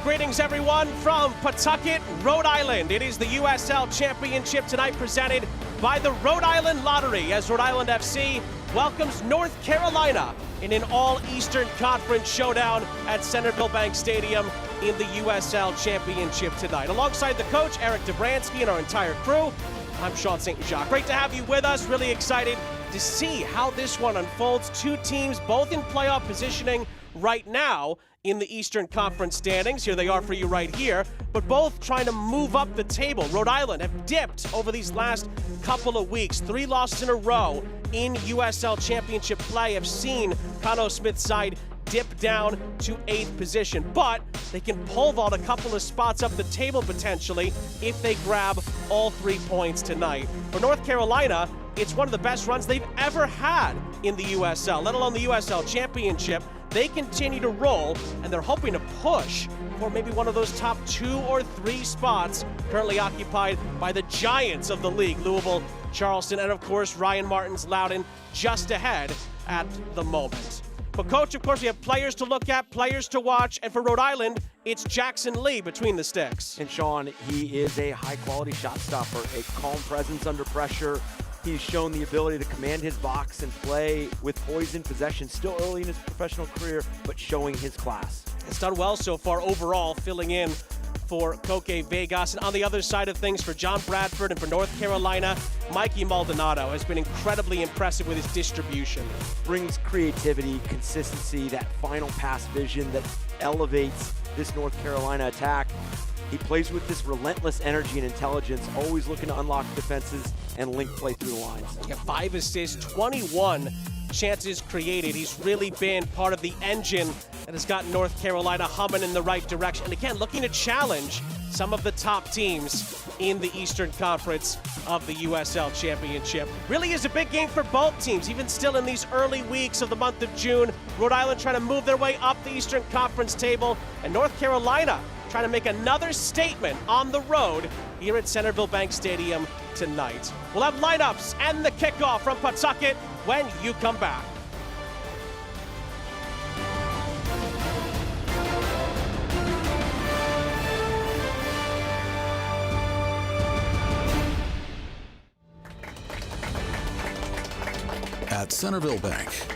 Greetings everyone from Pawtucket, Rhode Island. It is the USL Championship tonight presented by the Rhode Island Lottery as Rhode Island FC welcomes North Carolina in an all-Eastern Conference showdown at Centerville Bank Stadium in the USL Championship tonight. Alongside the coach, Eric Dobransky, and our entire crew, I'm Sean St. Jacques. Great to have you with us. Really excited to see how this one unfolds. Two teams both in playoff positioning right now in the Eastern Conference standings. Here they are for you right here, but both trying to move up the table. Rhode Island have dipped over these last couple of weeks. 3 losses in a row in USL Championship play have seen Cano Smith's side dip down to 8th position, but they can pole vault a couple of spots up the table potentially if they grab all 3 points tonight. For North Carolina, it's one of the best runs they've ever had in the USL, let alone the USL Championship. They continue to roll, and they're hoping to push for maybe one of those top 2 or 3 spots currently occupied by the giants of the league, Louisville, Charleston, and of course Ryan Martin's Loudoun just ahead at the moment. But coach, of course, we have players to look at, players to watch, and for Rhode Island, it's Jackson Lee between the sticks. And Sean, he is a high-quality shot stopper, a calm presence under pressure. He's shown the ability to command his box and play with poise in possession. Still early in his professional career, but showing his class. It's done well so far overall, filling in for Koke Vegas. And on the other side of things, for John Bradford and for North Carolina, Mikey Maldonado has been incredibly impressive with his distribution. Brings creativity, consistency, that final pass vision that elevates this North Carolina attack. He plays with this relentless energy and intelligence, always looking to unlock defenses and link play through the lines. Yeah, 5 assists, 21 chances created. He's really been part of the engine that has gotten North Carolina humming in the right direction. And again, looking to challenge some of the top teams in the Eastern Conference of the USL Championship. Really is a big game for both teams, even still in these early weeks of the month of June. Rhode Island trying to move their way up the Eastern Conference table, and North Carolina trying to make another statement on the road here at Centerville Bank Stadium tonight. We'll have lineups and the kickoff from Pawtucket when you come back. At Centerville Bank,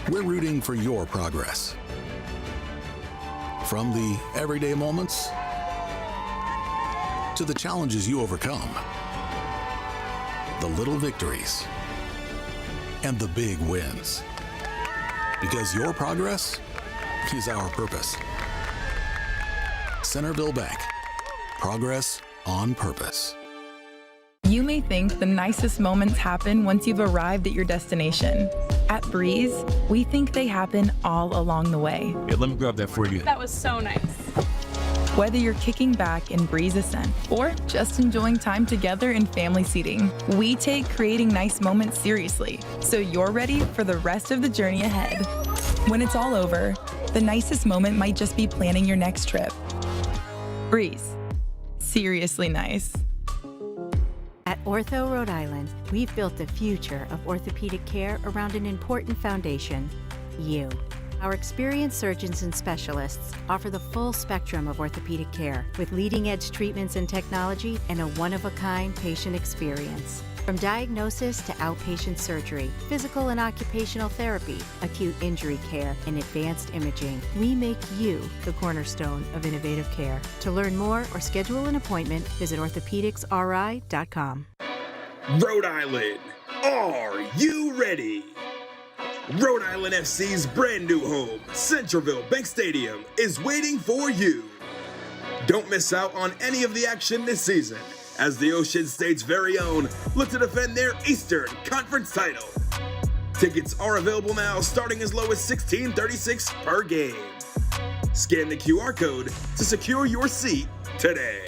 we're rooting for your progress. From the everyday moments to the challenges you overcome, the little victories and the big wins. Because your progress is our purpose. Centerville Bank, progress on purpose. You may think the nicest moments happen once you've arrived at your destination. At Breeze, we think they happen all along the way. Yeah, let me grab that for you. That was so nice. Whether you're kicking back in Breeze Ascent or just enjoying time together in family seating, we take creating nice moments seriously, so you're ready for the rest of the journey ahead. When it's all over, the nicest moment might just be planning your next trip. Breeze. Seriously nice. At Ortho Rhode Island, we've built the future of orthopedic care around an important foundation, you. Our experienced surgeons and specialists offer the full spectrum of orthopedic care with leading-edge treatments and technology and a one-of-a-kind patient experience. From diagnosis to outpatient surgery, physical and occupational therapy, acute injury care, and advanced imaging, we make you the cornerstone of innovative care. To learn more or schedule an appointment, visit orthopedicsri.com. Rhode Island, are you ready? Rhode Island FC's brand new home, Centerville Bank Stadium, is waiting for you. Don't miss out on any of the action this season, as the Ocean State's very own look to defend their Eastern Conference title. Tickets are available now, starting as low as $16.36 per game. Scan the QR code to secure your seat today.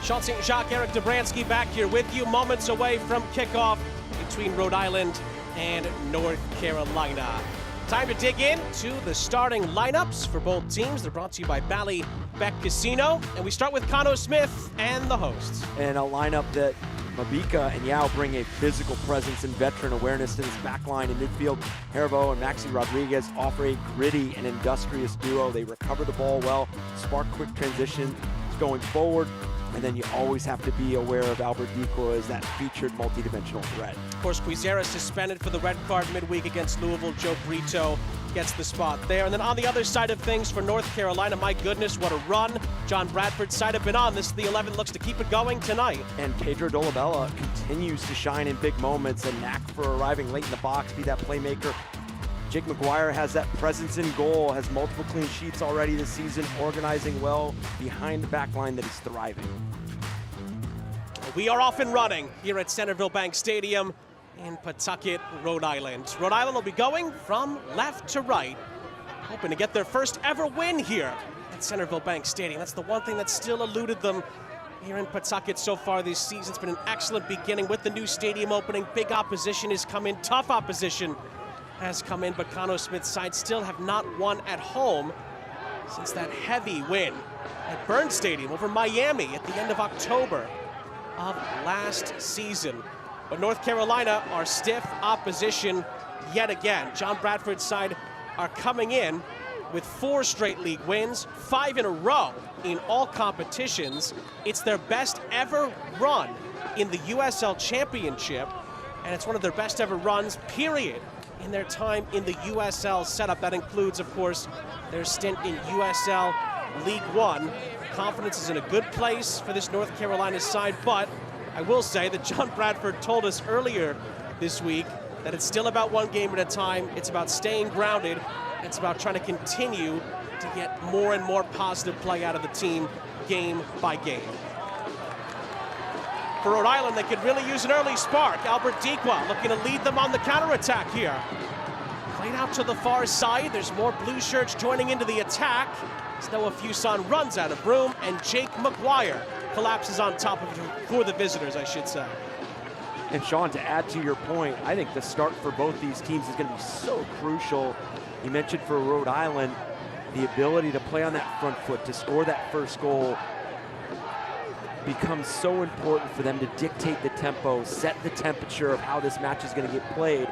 Sean St. Jacques, Eric Dobransky back here with you, moments away from kickoff between Rhode Island and North Carolina. Time to dig into the starting lineups for both teams. They're brought to you by Bally Bet Casino. And we start with Cano Smith and the hosts. And a lineup that Mabika and Yao bring a physical presence and veteran awareness to this back line. In midfield, Herbo and Maxi Rodriguez offer a gritty and industrious duo. They recover the ball well, spark quick transition going forward, and then you always have to be aware of Albert Deco as that featured multidimensional threat. Of course, Quizera suspended for the red card midweek against Louisville. Joe Brito gets the spot there. And then on the other side of things for North Carolina, my goodness, what a run. John Bradford's side have been on. This is the 11, looks to keep it going tonight. And Pedro Dolabella continues to shine in big moments, a knack for arriving late in the box, be that playmaker. Jake McGuire has that presence in goal, has multiple clean sheets already this season, organizing well behind the back line that is thriving. We are off and running here at Centerville Bank Stadium in Pawtucket, Rhode Island. Rhode Island will be going from left to right, hoping to get their first ever win here at Centerville Bank Stadium. That's the one thing that still eluded them here in Pawtucket so far this season. It's been an excellent beginning with the new stadium opening. Big opposition has come in, tough opposition has come in, but Cano Smith's side still have not won at home since that heavy win at Burns Stadium over Miami at the end of October of last season. But North Carolina are stiff opposition yet again. John Bradford's side are coming in with 4 straight league wins, 5 in a row in all competitions. It's their best ever run in the USL Championship, and it's one of their best ever runs, period, in their time in the USL setup. That includes, of course, their stint in USL League One. Confidence is in a good place for this North Carolina side, but I will say that John Bradford told us earlier this week that it's still about one game at a time. It's about staying grounded. It's about trying to continue to get more and more positive play out of the team game by game. For Rhode Island, they could really use an early spark. Albert Dequa looking to lead them on the counterattack here. Played out to the far side. There's more blue shirts joining into the attack. As Noah Fuson runs out of room, and Jake McGuire collapses on top of him for the visitors, I should say. And Sean, to add to your point, I think the start for both these teams is going to be so crucial. You mentioned for Rhode Island, the ability to play on that front foot, to score that first goal, becomes so important for them to dictate the tempo, set the temperature of how this match is going to get played.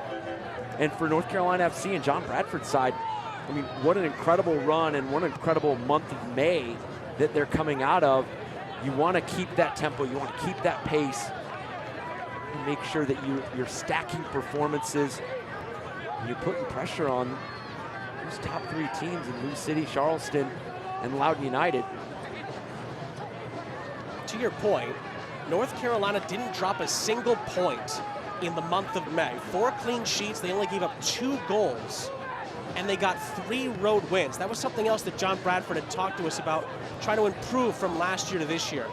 And for North Carolina FC and John Bradford's side, I mean, what an incredible run and what an incredible month of May that they're coming out of. You want to keep that tempo, you want to keep that pace, and make sure that you're stacking performances, and you're putting pressure on those top 3 teams in Lou City, Charleston, and Loudoun United. To your point, North Carolina didn't drop a single point in the month of May. 4 clean sheets, they only gave up 2 goals, and they got 3 road wins. That was something else that John Bradford had talked to us about, trying to improve from last year to this year.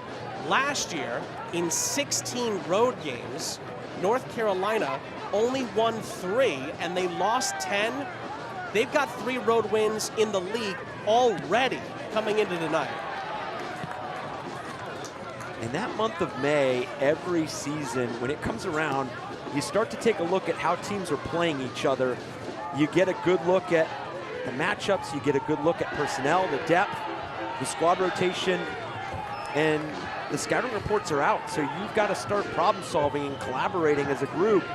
Last year, in 16 road games, North Carolina only won 3, and they lost 10. They've got 3 road wins in the league already coming into tonight. In that month of May, every season, when it comes around, you start to take a look at how teams are playing each other. You get a good look at the matchups, you get a good look at personnel, the depth, the squad rotation, and the scouting reports are out. So you've got to start problem solving and collaborating as a group.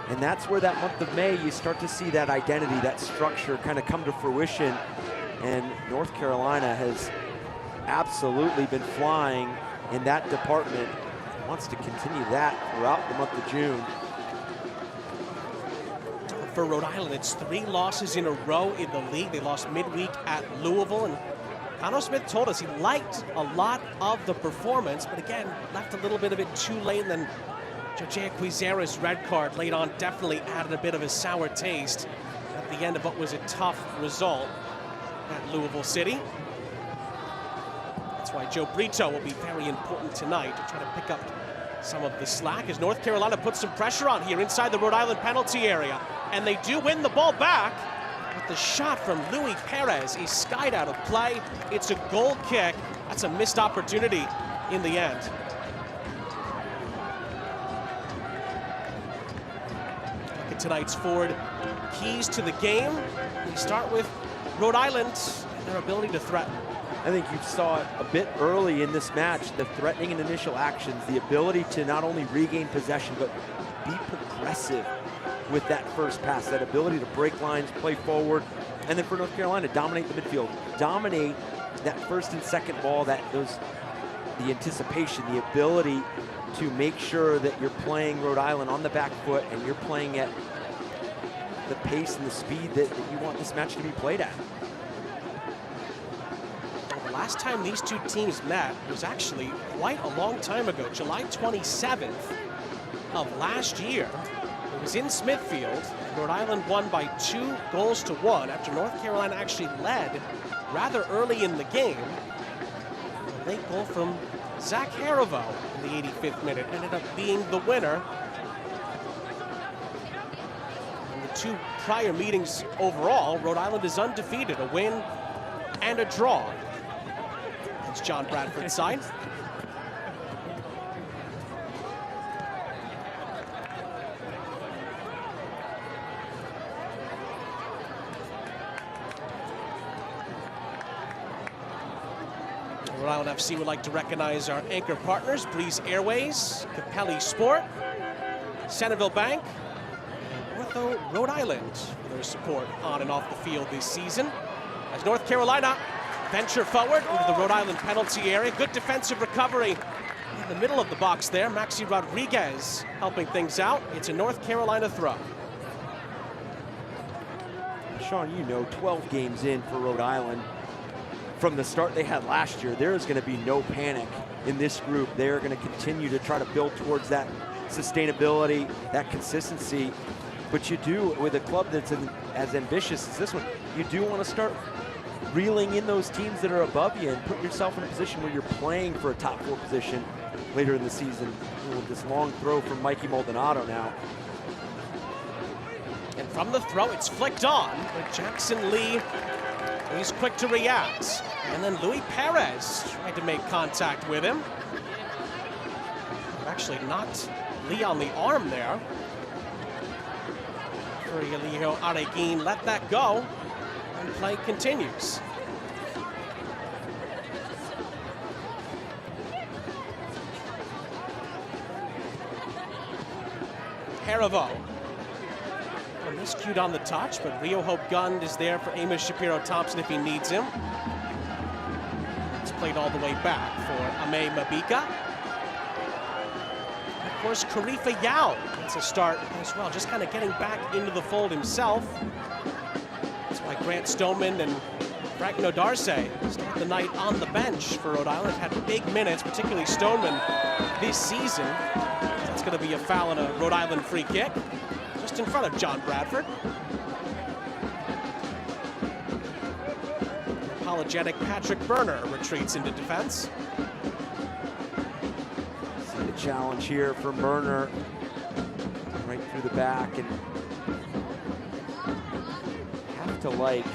And that's where that month of May, you start to see that identity, that structure kind of come to fruition. And North Carolina has absolutely been flying in that department, wants to continue that throughout the month of June. For Rhode Island, it's 3 losses in a row in the league. They lost midweek at Louisville, and Cano Smith told us he liked a lot of the performance, but again, left a little bit of it too late, and then Jojea Quizera's red card late on definitely added a bit of a sour taste at the end of what was a tough result at Louisville City. That's why Joe Brito will be very important tonight to try to pick up some of the slack as North Carolina puts some pressure on here inside the Rhode Island penalty area. And they do win the ball back, but the shot from Luis Perez is skied out of play. It's a goal kick. That's a missed opportunity in the end. Look at tonight's forward keys to the game. We start with Rhode Island. their ability to threaten. I think you saw it a bit early in this match, the threatening and initial actions, the ability to not only regain possession, but be progressive with that first pass, that ability to break lines, play forward, and then for North Carolina, dominate the midfield, dominate that first and second ball, the anticipation, the ability to make sure that you're playing Rhode Island on the back foot and you're playing at the pace and the speed that you want this match to be played at. The last time these two teams met was actually quite a long time ago, July 27th of last year. It was in Smithfield. Rhode Island won by 2-1 after North Carolina actually led rather early in the game. A late goal from Zach Harivo in the 85th minute ended up being the winner. In the two prior meetings overall, Rhode Island is undefeated, a win and a draw. It's John Bradford's side. Rhode Island FC would like to recognize our anchor partners, Breeze Airways, Capelli Sport, Centerville Bank, and Ortho Rhode Island for their support on and off the field this season. As North Carolina venture forward into the Rhode Island penalty area. Good defensive recovery in the middle of the box there. Maxi Rodriguez helping things out. It's a North Carolina throw. Sean, you know, 12 games in for Rhode Island. From the start they had last year, there is going to be no panic in this group. They're going to continue to try to build towards that sustainability, that consistency. But you do, with a club that's as ambitious as this one, you do want to start reeling in those teams that are above you and put yourself in a position where you're playing for a top 4 position later in the season. With this long throw from Mikey Maldonado now. And from the throw, it's flicked on, but Jackson Lee, he's quick to react. And then Luis Perez tried to make contact with him. Actually knocked Lee on the arm there. Elijo Areguin let that go, and play continues. Harivo. Miscued on the touch, but Rio Hope Gund is there for Amos Shapiro-Thompson if he needs him. It's played all the way back for Ame Mabika. Of course, Karifa Yao gets a start as well, just kind of getting back into the fold himself. That's why Grant Stoneman and Frank Nodarse start the night on the bench for Rhode Island. Had big minutes, particularly Stoneman this season. That's going to be a foul and a Rhode Island free kick. Just in front of John Bradford. Apologetic Patrick Berner retreats into defense. See the challenge here for Berner. Right through the back, and have to like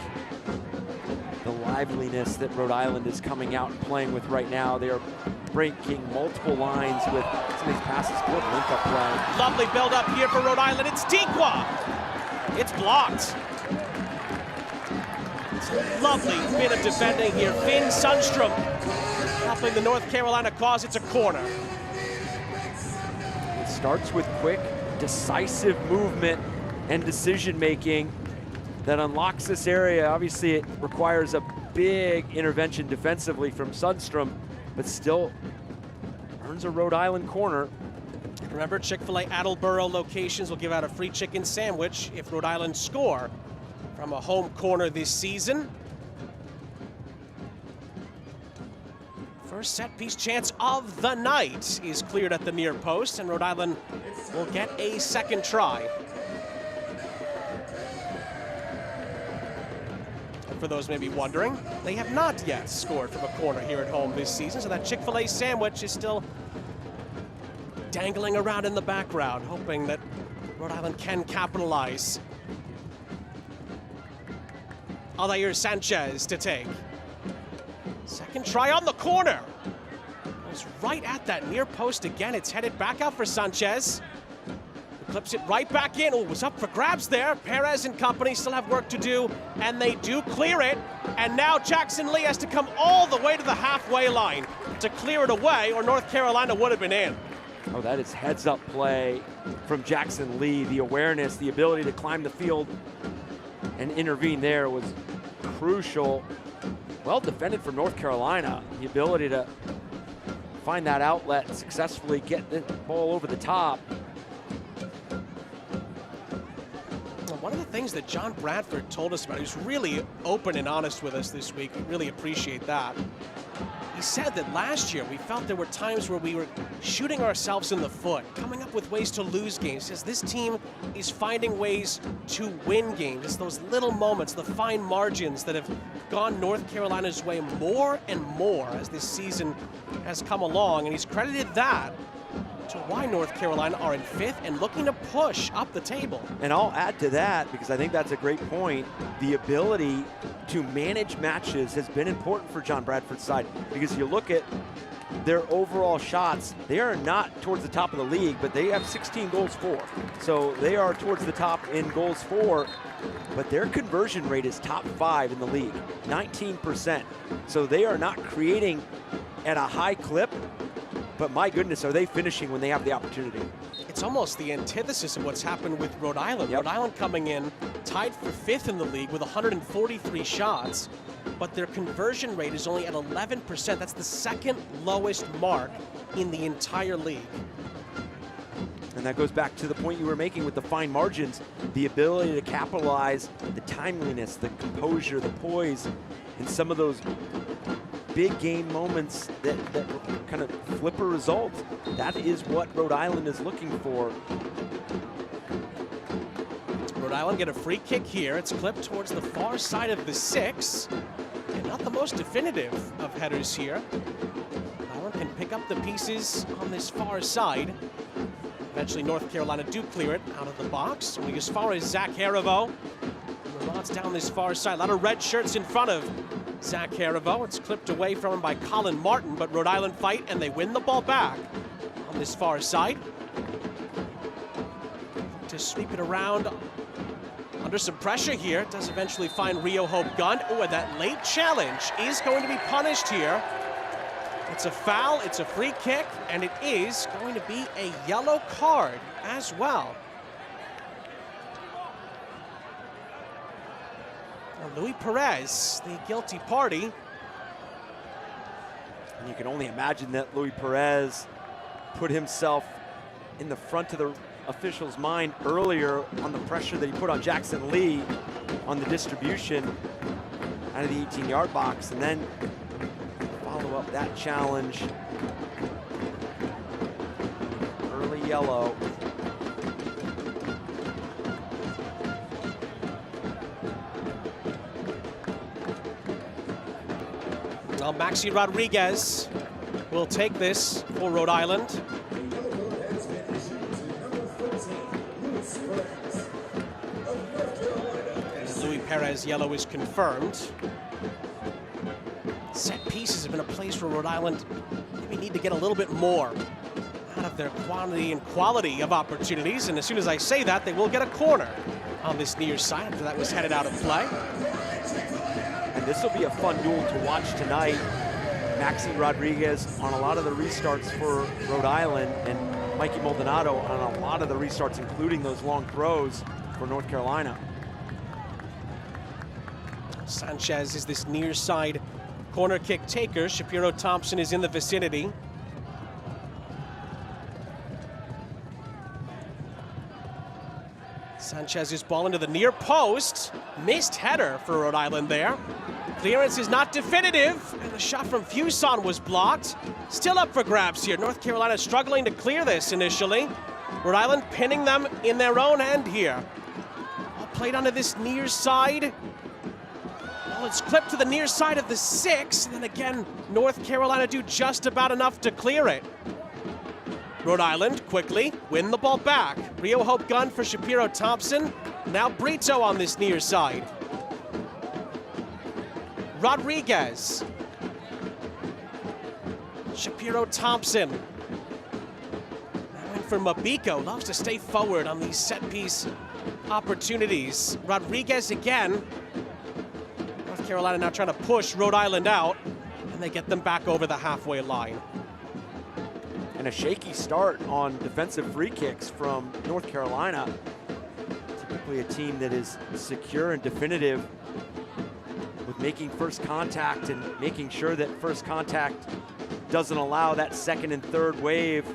the liveliness that Rhode Island is coming out and playing with right now. They are breaking multiple lines with some of these passes. Good link-up play. Lovely build-up here for Rhode Island. It's Dequa. It's blocked. It's a lovely bit of defending here. Finn Sundstrom helping the North Carolina cause. It's a corner. It starts with quick, decisive movement and decision-making that unlocks this area. Obviously, it requires a big intervention defensively from Sundstrom, but still earns a Rhode Island corner. Remember, Chick-fil-A Attleboro locations will give out a free chicken sandwich if Rhode Island score from a home corner this season. First set-piece chance of the night is cleared at the near post, and Rhode Island will get a second try. For those maybe wondering, they have not yet scored from a corner here at home this season, so that Chick-fil-A sandwich is still dangling around in the background, hoping that Rhode Island can capitalize. Aldair Sanchez to take. Second try on the corner. Goes right at that near post again. It's headed back out for Sanchez. clips it right back in. Oh, it was up for grabs there. Perez and company still have work to do, and they do clear it. And now Jackson Lee has to come all the way to the halfway line to clear it away, or North Carolina would have been in. Oh, that is heads-up play from Jackson Lee. The awareness, the ability to climb the field and intervene there was crucial. Well defended from North Carolina. The ability to find that outlet, successfully get the ball over the top. One of the things that John Bradford told us about, he was really open and honest with us this week. We really appreciate that. He said that last year we felt there were times where we were shooting ourselves in the foot, coming up with ways to lose games. He says this team is finding ways to win games. It's those little moments, the fine margins that have gone North Carolina's way more and more as this season has come along. And he's credited that to why North Carolina are in 5th and looking to push up the table. And I'll add to that, because I think that's a great point, the ability to manage matches has been important for John Bradford's side, because you look at their overall shots, they are not towards the top of the league, but they have 16 goals for. So they are towards the top in goals for, but their conversion rate is top 5 in the league, 19%. So they are not creating at a high clip, but my goodness, are they finishing when they have the opportunity? It's almost the antithesis of what's happened with Rhode Island. Yep. Rhode Island coming in tied for 5th in the league with 143 shots, but their conversion rate is only at 11%. That's the second lowest mark in the entire league. And that goes back to the point you were making with the fine margins, the ability to capitalize, the timeliness, the composure, the poise, and some of those big game moments that kind of flip a result. That is what Rhode Island is looking for. Rhode Island get a free kick here. It's clipped towards the far side of the 6. And not the most definitive of headers here. Rhode Island can pick up the pieces on this far side. Eventually North Carolina do clear it out of the box. Only as far as Zach Haribo. Rods down this far side. A lot of red shirts in front of Zach Haribo. It's clipped away from him by Colin Martin, but Rhode Island fight and they win the ball back on this far side. To sweep it around under some pressure here. It does eventually find Rio Hope Gunn. Oh, and that late challenge is going to be punished here. It's a foul, it's a free kick, and it is going to be a yellow card as well. Now, Luis Perez, the guilty party. And you can only imagine that Luis Perez put himself in the front of the official's mind earlier on the pressure that he put on Jackson Lee on the distribution out of the 18-yard box, and then follow up that challenge. Early yellow. Well, Maxi Rodriguez will take this for Rhode Island. Luis Perez yellow is confirmed. Set pieces have been a place where Rhode Island maybe need to get a little bit more out of their quantity and quality of opportunities. And as soon as I say that, they will get a corner on this near side after that was headed out of play. And this will be a fun duel to watch tonight. Maxi Rodriguez on a lot of the restarts for Rhode Island, and Mikey Maldonado on a lot of the restarts, including those long throws for North Carolina. Sanchez is this near side corner kick taker. Shapiro Thompson is in the vicinity. Sanchez's ball into the near post. Missed header for Rhode Island there. Clearance is not definitive, and the shot from Fuson was blocked. Still up for grabs here. North Carolina struggling to clear this initially. Rhode Island pinning them in their own end here. Ball played onto this near side. Well, it's clipped to the near side of the 6, and then again, North Carolina do just about enough to clear it. Rhode Island quickly win the ball back. Rio Hope Gunn for Shapiro Thompson. Now Brito on this near side. Rodriguez. Shapiro Thompson. Now in for Mabiko. Loves to stay forward on these set-piece opportunities. Rodriguez again. North Carolina now trying to push Rhode Island out, and they get them back over the halfway line. And a shaky start on defensive free kicks from North Carolina. Typically a team that is secure and definitive with making first contact and making sure that first contact doesn't allow that second and third wave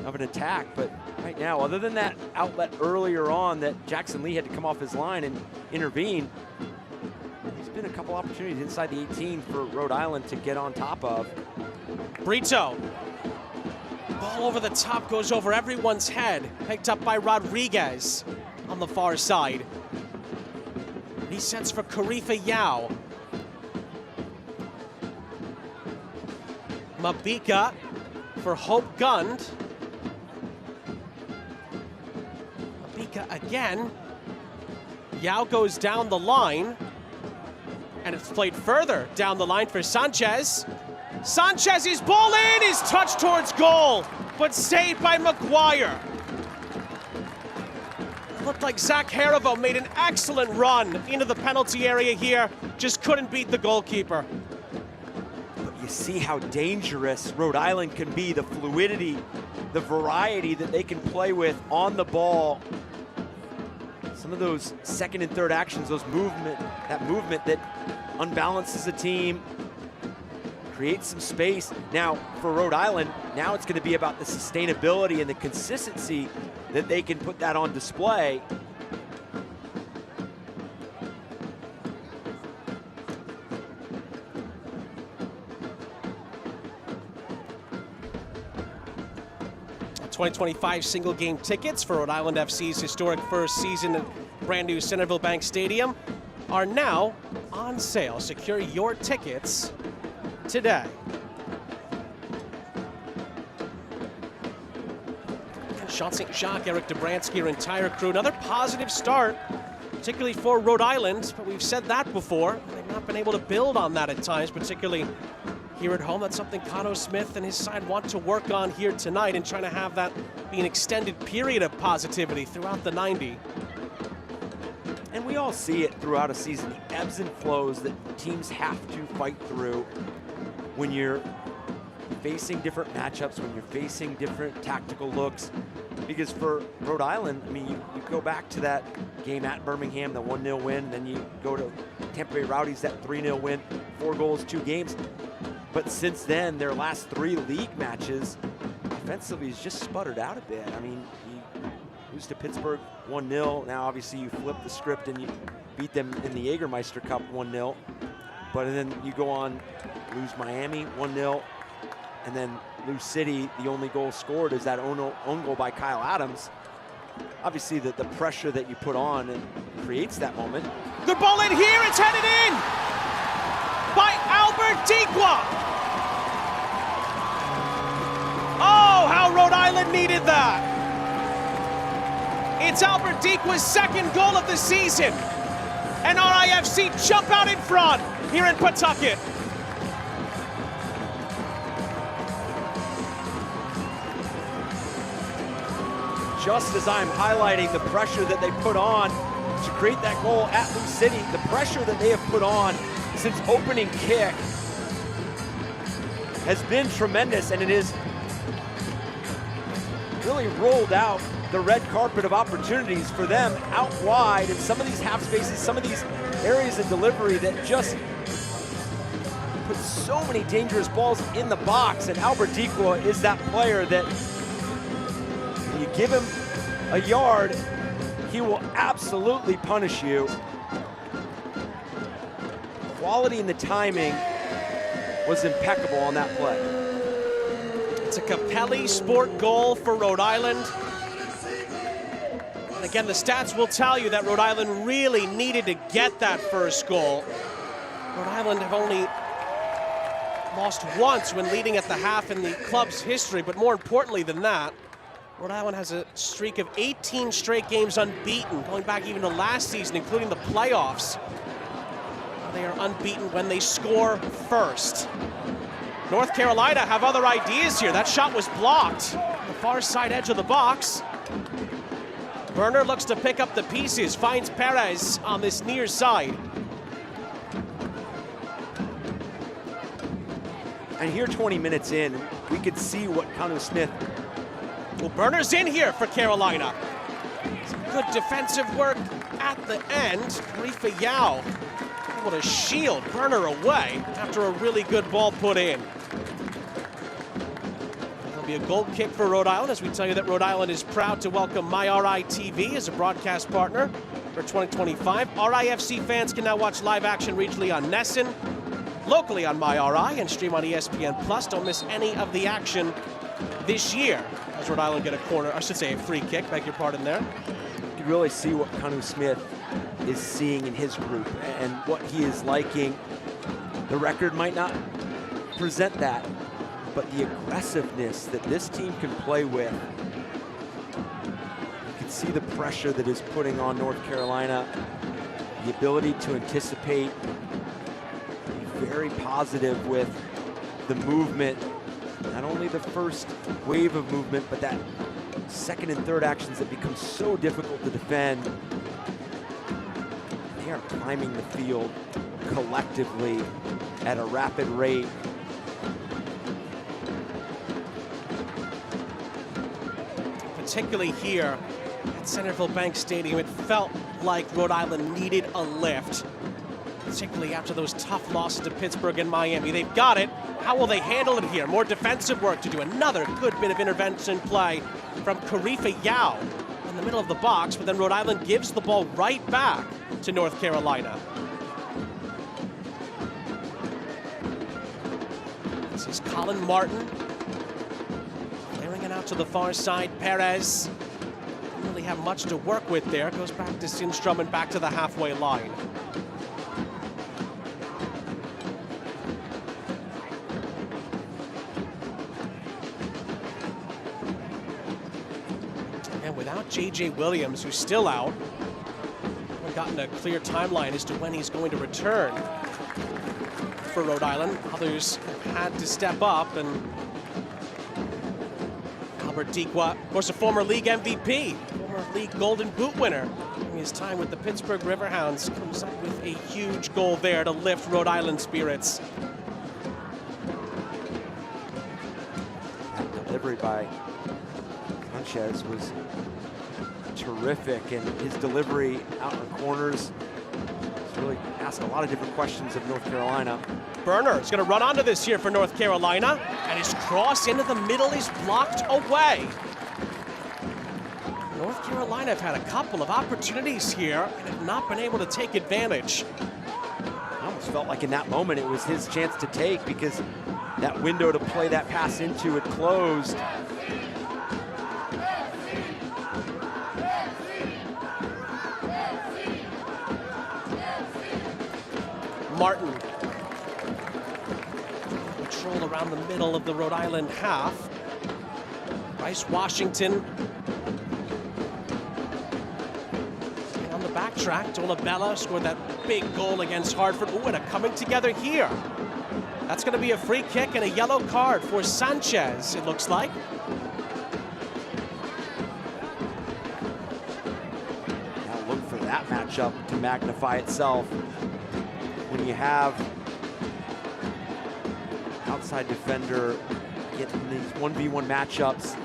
of an attack. But right now, other than that outlet earlier on that Jackson Lee had to come off his line and intervene, there's been a couple opportunities inside the 18 for Rhode Island to get on top of. Brito. Ball over the top, goes over everyone's head. Picked up by Rodriguez on the far side. Resets for Karifa Yao. Mabika for Hope Gund. Mabika again. Yao goes down the line. And it's played further down the line for Sanchez. Sanchez's ball in is touched towards goal, but saved by McGuire. It looked like Zach Haribo made an excellent run into the penalty area here, just couldn't beat the goalkeeper. But you see how dangerous Rhode Island can be, the fluidity, the variety that they can play with on the ball. Some of those second and third actions, that movement that unbalances a team, create some space. Now, for Rhode Island, now it's going to be about the sustainability and the consistency that they can put that on display. $2025 single game tickets for Rhode Island FC's historic first season at brand new Centerville Bank Stadium are now on sale. Secure your tickets today. Sean St. Jacques, Eric Dobransky, your entire crew. Another positive start, particularly for Rhode Island, but we've said that before. They've not been able to build on that at times, particularly here at home. That's something Cano Smith and his side want to work on here tonight and trying to have that be an extended period of positivity throughout the 90. And we all see it throughout a season, the ebbs and flows that teams have to fight through when you're facing different matchups, when you're facing different tactical looks. Because for Rhode Island, I mean, you go back to that game at Birmingham, the 1-0 win, and then you go to Tampa Bay Rowdies, that 3-0 win, 4 goals, 2 games. But since then, their last 3 league matches, offensively, has just sputtered out a bit. I mean, you lose to Pittsburgh 1-0. Now, obviously, you flip the script and you beat them in the Jägermeister Cup 1-0. But then you go on, lose Miami 1-0, and then lose City. The only goal scored is that own goal by Kyle Adams. Obviously, the pressure that you put on and creates that moment. Good ball in here, it's headed in by Albert Diqua. Oh, how Rhode Island needed that. It's Albert Diqua's second goal of the season. And RIFC jump out in front here in Pawtucket. Just as I'm highlighting the pressure that they put on to create that goal at Lou City, the pressure that they have put on since opening kick has been tremendous, and it has really rolled out the red carpet of opportunities for them out wide in some of these half spaces, some of these areas of delivery that just put so many dangerous balls in the box. And Albert Diqua is that player that you give him a yard, he will absolutely punish you. Quality and the timing was impeccable on that play. It's a Capelli sport goal for Rhode Island. And again, the stats will tell you that Rhode Island really needed to get that first goal. Rhode Island have only lost once when leading at the half in the club's history, but more importantly than that, Rhode Island has a streak of 18 straight games unbeaten, going back even to last season, including the playoffs. They are unbeaten when they score first. North Carolina have other ideas here. That shot was blocked. The far side edge of the box. Burner looks to pick up the pieces, finds Perez on this near side. And here 20 minutes in, we could see what Kanu Smith. Well, Burner's in here for Carolina. Some good defensive work at the end. Rifa Yao able to shield Burner away after a really good ball put in. There'll be a goal kick for Rhode Island, as we tell you that Rhode Island is proud to welcome MyRI TV as a broadcast partner for 2025. RIFC fans can now watch live action regionally on Nessun, locally on MyRI, and stream on ESPN+. Don't miss any of the action this year as Rhode Island get a corner, I should say a free kick, beg your pardon there. You can really see what Kanu Smith is seeing in his group and what he is liking. The record might not present that, but the aggressiveness that this team can play with. You can see the pressure that is putting on North Carolina, the ability to anticipate, be very positive with the movement, not only the first wave of movement, but that second and third actions that become so difficult to defend. They are climbing the field collectively at a rapid rate. Particularly here at Centerville Bank Stadium, it felt like Rhode Island needed a lift, particularly after those tough losses to Pittsburgh and Miami. They've got it. How will they handle it here? More defensive work to do. Another good bit of intervention play from Karifa Yao in the middle of the box, but then Rhode Island gives the ball right back to North Carolina. This is Colin Martin. Clearing it out to the far side. Perez didn't really have much to work with there. Goes back to Sindstrom and back to the halfway line. Without J.J. Williams, who's still out, haven't gotten a clear timeline as to when he's going to return for Rhode Island. Others have had to step up, and Albert Dequa, of course, a former league MVP, former league Golden Boot winner during his time with the Pittsburgh Riverhounds, comes up with a huge goal there to lift Rhode Island spirits. That delivery by Sanchez was terrific, and his delivery out in the corners really asked a lot of different questions of North Carolina. Burner is going to run onto this here for North Carolina, and his cross into the middle is blocked away. North Carolina have had a couple of opportunities here and have not been able to take advantage. I almost felt like in that moment it was his chance to take, because that window to play that pass into it closed. Martin. Patrol around the middle of the Rhode Island half. Bryce Washington. And on the backtrack, Dolabella scored that big goal against Hartford. Ooh, and a coming together here. That's going to be a free kick and a yellow card for Sanchez, it looks like. Now look for that matchup to magnify itself. When you have outside defender getting these 1v1 matchups,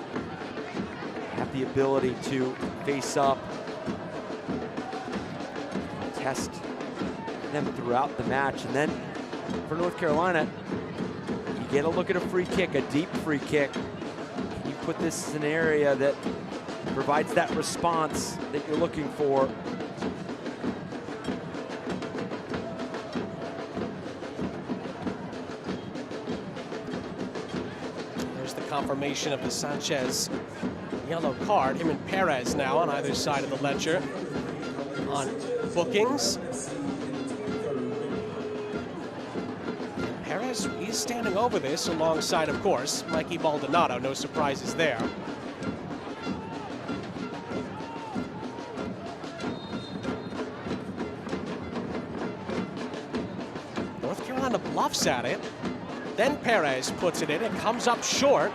have the ability to face up, test them throughout the match. And then for North Carolina, you get a look at a free kick, a deep free kick. You put this in an area that provides that response that you're looking for. Confirmation of the Sanchez yellow card. Him and Perez now on either side of the ledger on bookings. Perez, he's standing over this alongside, of course, Mikey Baldonado. No surprises there. North Carolina bluffs at it. Then Perez puts it in. It comes up short.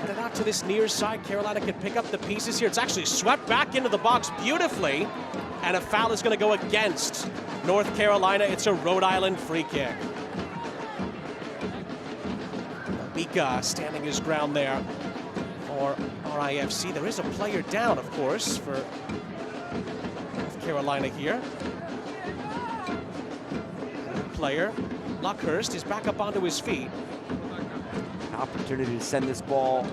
Spread it out to this near side. Carolina can pick up the pieces here. It's actually swept back into the box beautifully. And a foul is going to go against North Carolina. It's a Rhode Island free kick. Mika standing his ground there for RIFC. There is a player down, of course, for North Carolina here. Player, Luckhurst, is back up onto his feet. An opportunity to send this ball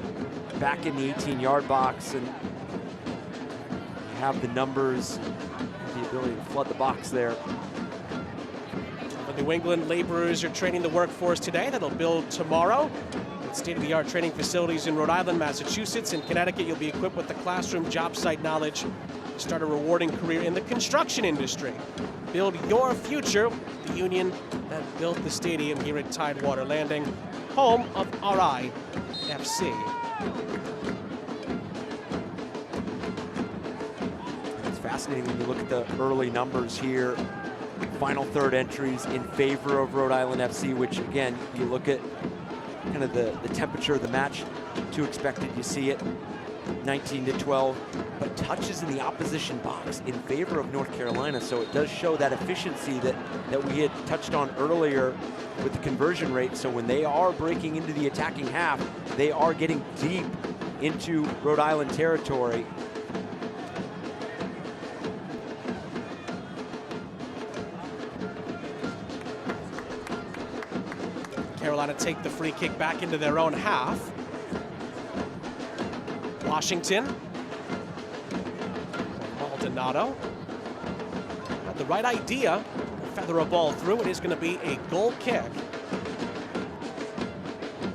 back in the 18-yard box and have the numbers, the ability to flood the box there. The New England laborers are training the workforce today that'll build tomorrow. At state-of-the-art training facilities in Rhode Island, Massachusetts, and Connecticut, you'll be equipped with the classroom job site knowledge to start a rewarding career in the construction industry. Build your future, the union that built the stadium here at Tidewater Landing, home of RIFC. It's fascinating when you look at the early numbers here. Final third entries in favor of Rhode Island FC, which again, you look at kind of the temperature of the match, 2 expected, you see it, 19-12, but touches in the opposition box in favor of North Carolina. So it does show that efficiency that we had touched on earlier with the conversion rate. So when they are breaking into the attacking half, they are getting deep into Rhode Island territory. Carolina take the free kick back into their own half. Washington. Maldonado. Had the right idea to feather a ball through. It is going to be a goal kick.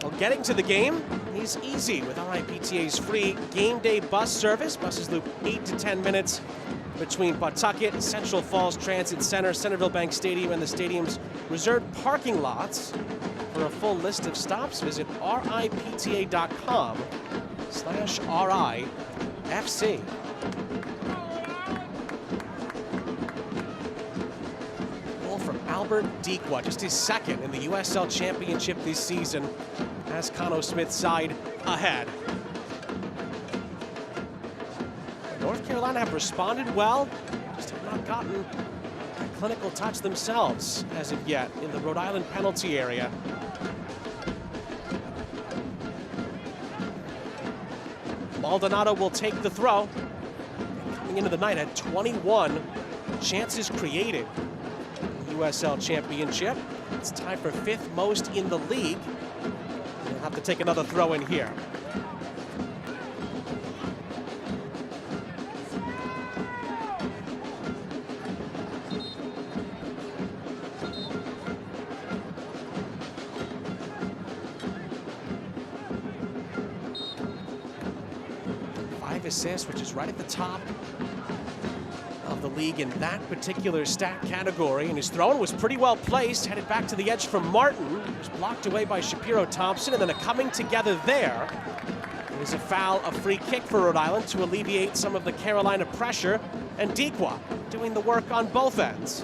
Well, getting to the game is easy with RIPTA's free game day bus service. Buses loop 8 to 10 minutes between Pawtucket, Central Falls Transit Center, Centerville Bank Stadium, and the stadium's reserved parking lots. For a full list of stops, visit ripta.com/RIFC. Goal from Albert Dequa, just his second in the USL Championship this season, as Cano Smith's side ahead. North Carolina have responded well, just have not gotten a clinical touch themselves as of yet in the Rhode Island penalty area. Maldonado will take the throw. Coming into the night at 21 chances created in the USL Championship. It's tied for 5th most in the league. He'll have to take another throw in here. Assists, which is right at the top of the league in that particular stat category. And his throw was pretty well placed, headed back to the edge from Martin. It was blocked away by Shapiro Thompson, and then a coming together there. It is a foul, a free kick for Rhode Island to alleviate some of the Carolina pressure, and Dequa doing the work on both ends.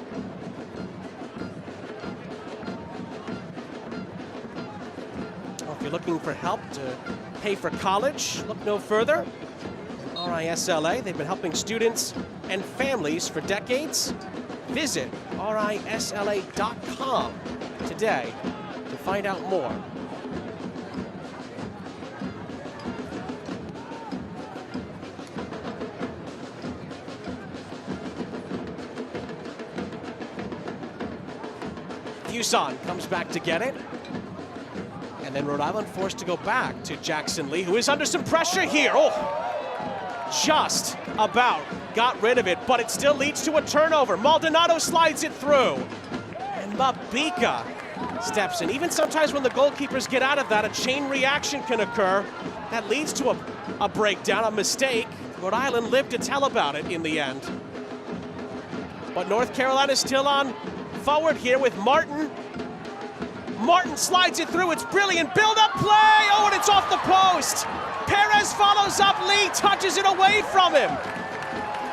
Well, if you're looking for help to pay for college, look no further. RISLA, they've been helping students and families for decades. Visit risla.com today to find out more. Fuson comes back to get it. And then Rhode Island forced to go back to Jackson Lee, who is under some pressure here. Oh! Just about got rid of it, but it still leads to a turnover. Maldonado slides it through. And Mabika steps in. Even sometimes when the goalkeepers get out of that, a chain reaction can occur that leads to a breakdown, a mistake. Rhode Island lived to tell about it in the end. But North Carolina is still on forward here with Martin. Martin slides it through. It's brilliant. Build-up play. Oh, and it's off the post. Perez follows up. Lee touches it away from him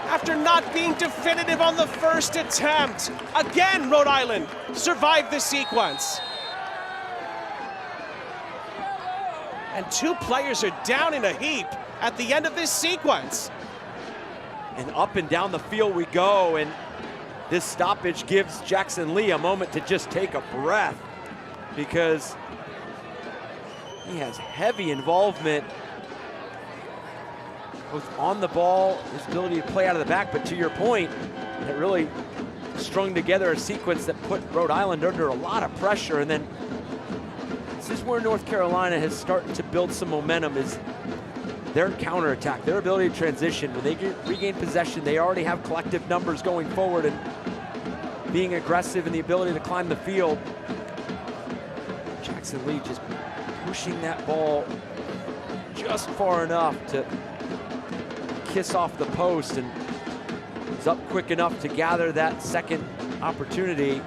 after not being definitive on the first attempt. Again, Rhode Island survived the sequence. And two players are down in a heap at the end of this sequence. And up and down the field we go, and this stoppage gives Jackson Lee a moment to just take a breath, because he has heavy involvement both on the ball, his ability to play out of the back, but to your point, it really strung together a sequence that put Rhode Island under a lot of pressure. And then this is where North Carolina has started to build some momentum, is their counterattack, their ability to transition. When they regain possession, they already have collective numbers going forward and being aggressive and the ability to climb the field. Jackson Lee just pushing that ball just far enough to kiss off the post, and is up quick enough to gather that second opportunity.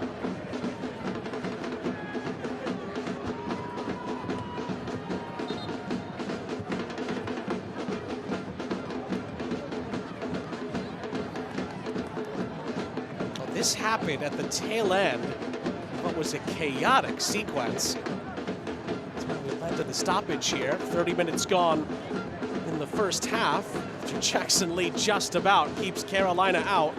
Well, this happened at the tail end of what was a chaotic sequence. That's why we led to the stoppage here. 30 minutes gone in the first half. Jackson Lee just about keeps Carolina out.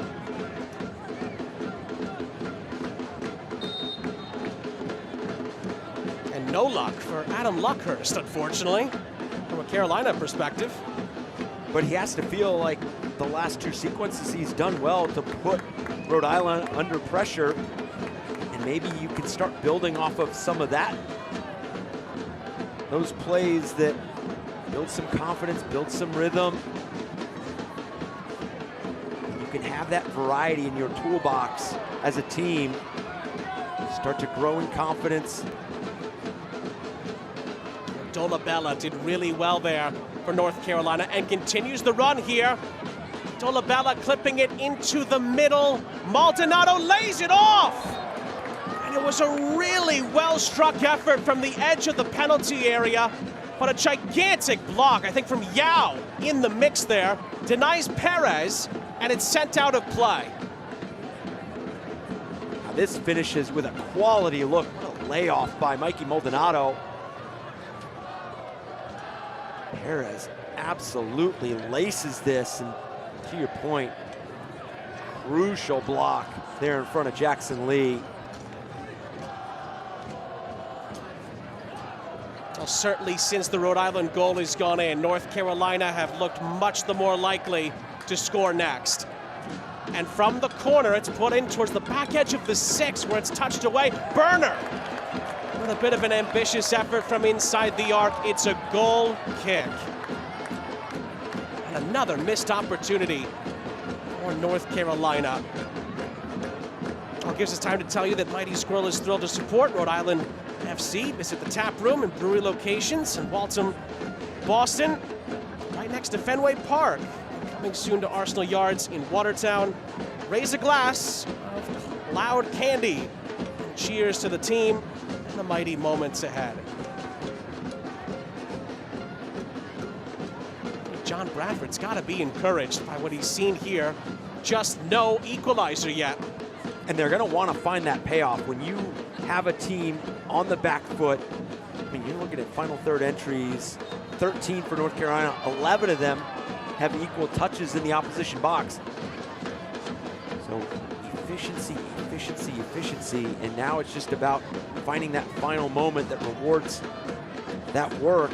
And no luck for Adam Luckhurst, unfortunately, from a Carolina perspective. But he has to feel like the last two sequences he's done well to put Rhode Island under pressure, and maybe you can start building off of some of that. Those plays that build some confidence, build some rhythm. You can have that variety in your toolbox as a team. Start to grow in confidence. Dolabella did really well there for North Carolina and continues the run here. Dolabella clipping it into the middle. Maldonado lays it off. And it was a really well-struck effort from the edge of the penalty area, but a gigantic block, I think, from Yao in the mix there. Denies Perez, and it's sent out of play. Now this finishes with a quality look. What a layoff by Mikey Maldonado. Perez absolutely laces this, and to your point, crucial block there in front of Jackson Lee. Well, certainly since the Rhode Island goal has gone in, North Carolina have looked much the more likely to score next. And from the corner, it's put in towards the back edge of the 6, where it's touched away. Burner with a bit of an ambitious effort from inside the arc. It's a goal kick. And another missed opportunity for North Carolina. Well, it gives us time to tell you that Mighty Squirrel is thrilled to support Rhode Island FC. Visit the tap room and brewery locations in Waltham, Boston, right next to Fenway Park. Coming soon to Arsenal Yards in Watertown. Raise a glass of loud candy. And cheers to the team and the mighty moments ahead. John Bradford's got to be encouraged by what he's seen here. Just no equalizer yet. And they're going to want to find that payoff. When you have a team on the back foot, I mean, you're looking at final third entries, 13 for North Carolina, 11 of them have equal touches in the opposition box. So efficiency, efficiency, efficiency, and now it's just about finding that final moment that rewards that work.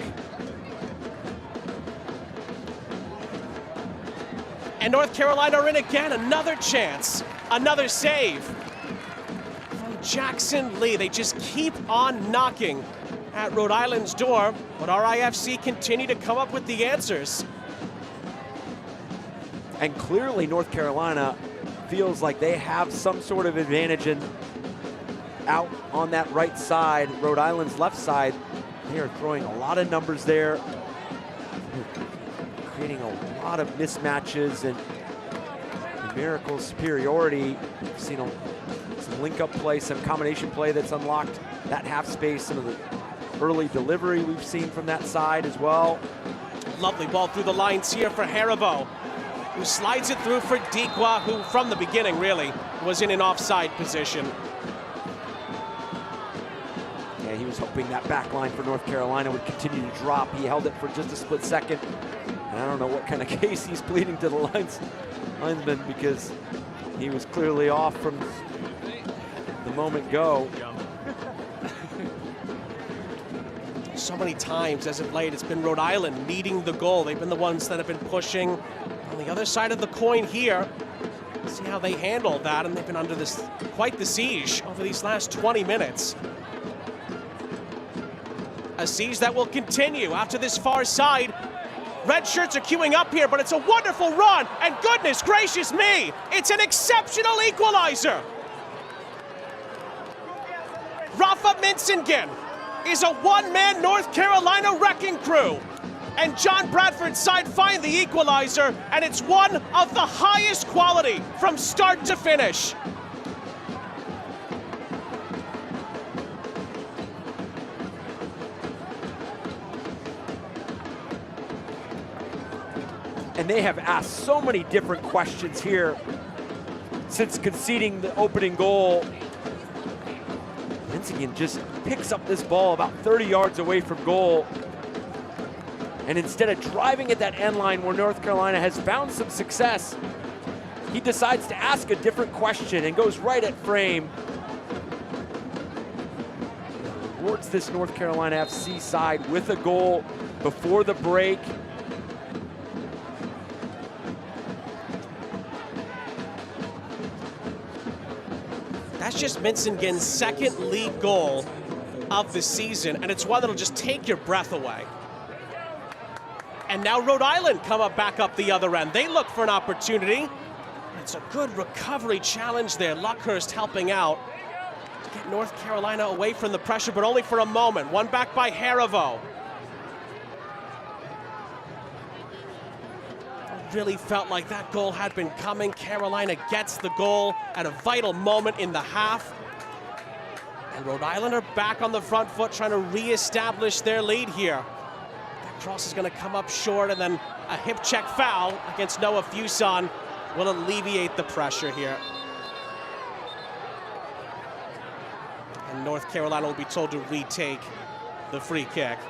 And North Carolina are in again, another chance, another save from Jackson Lee. They just keep on knocking at Rhode Island's door, but RIFC continue to come up with the answers. And clearly North Carolina feels like they have some sort of advantage in out on that right side. Rhode Island's left side, they are throwing a lot of numbers there, creating a lot of mismatches and numerical superiority. We've seen some link-up play, some combination play that's unlocked that half space, some of the early delivery we've seen from that side as well. Lovely ball through the lines here for Haribo, who slides it through for Dikwa, who from the beginning really was in an offside position. Yeah, he was was hoping that back line for North Carolina would continue to drop. He held it for just a split second. And I don't know what kind of case he's pleading to the linesman, because he was clearly off from the moment go. So many times as of late, it's been Rhode Island needing the goal. They've been the ones that have been pushing. On the other side of the coin here, see how they handle that, and they've been under quite the siege over these last 20 minutes. A siege that will continue after this far side. Red shirts are queuing up here, but it's a wonderful run, and goodness gracious me, it's an exceptional equalizer. Rafa Minsingen is a one-man North Carolina wrecking crew. And John Bradford's side find the equalizer, and it's one of the highest quality from start to finish. And they have asked so many different questions here since conceding the opening goal. Minsingen just picks up this ball about 30 yards away from goal. And instead of driving at that end line where North Carolina has found some success, he decides to ask a different question and goes right at frame. Rewards this North Carolina FC side with a goal before the break. That's just Minsingen's second league goal of the season, and it's one that'll just take your breath away. And now Rhode Island come up back up the other end. They look for an opportunity. It's a good recovery challenge there. Luckhurst helping out to get North Carolina away from the pressure, but only for a moment. One back by Harivo. Really felt like that goal had been coming. Carolina gets the goal at a vital moment in the half. And Rhode Island are back on the front foot trying to reestablish their lead here. That cross is going to come up short, and then a hip check foul against Noah Fuson will alleviate the pressure here. And North Carolina will be told to retake the free kick.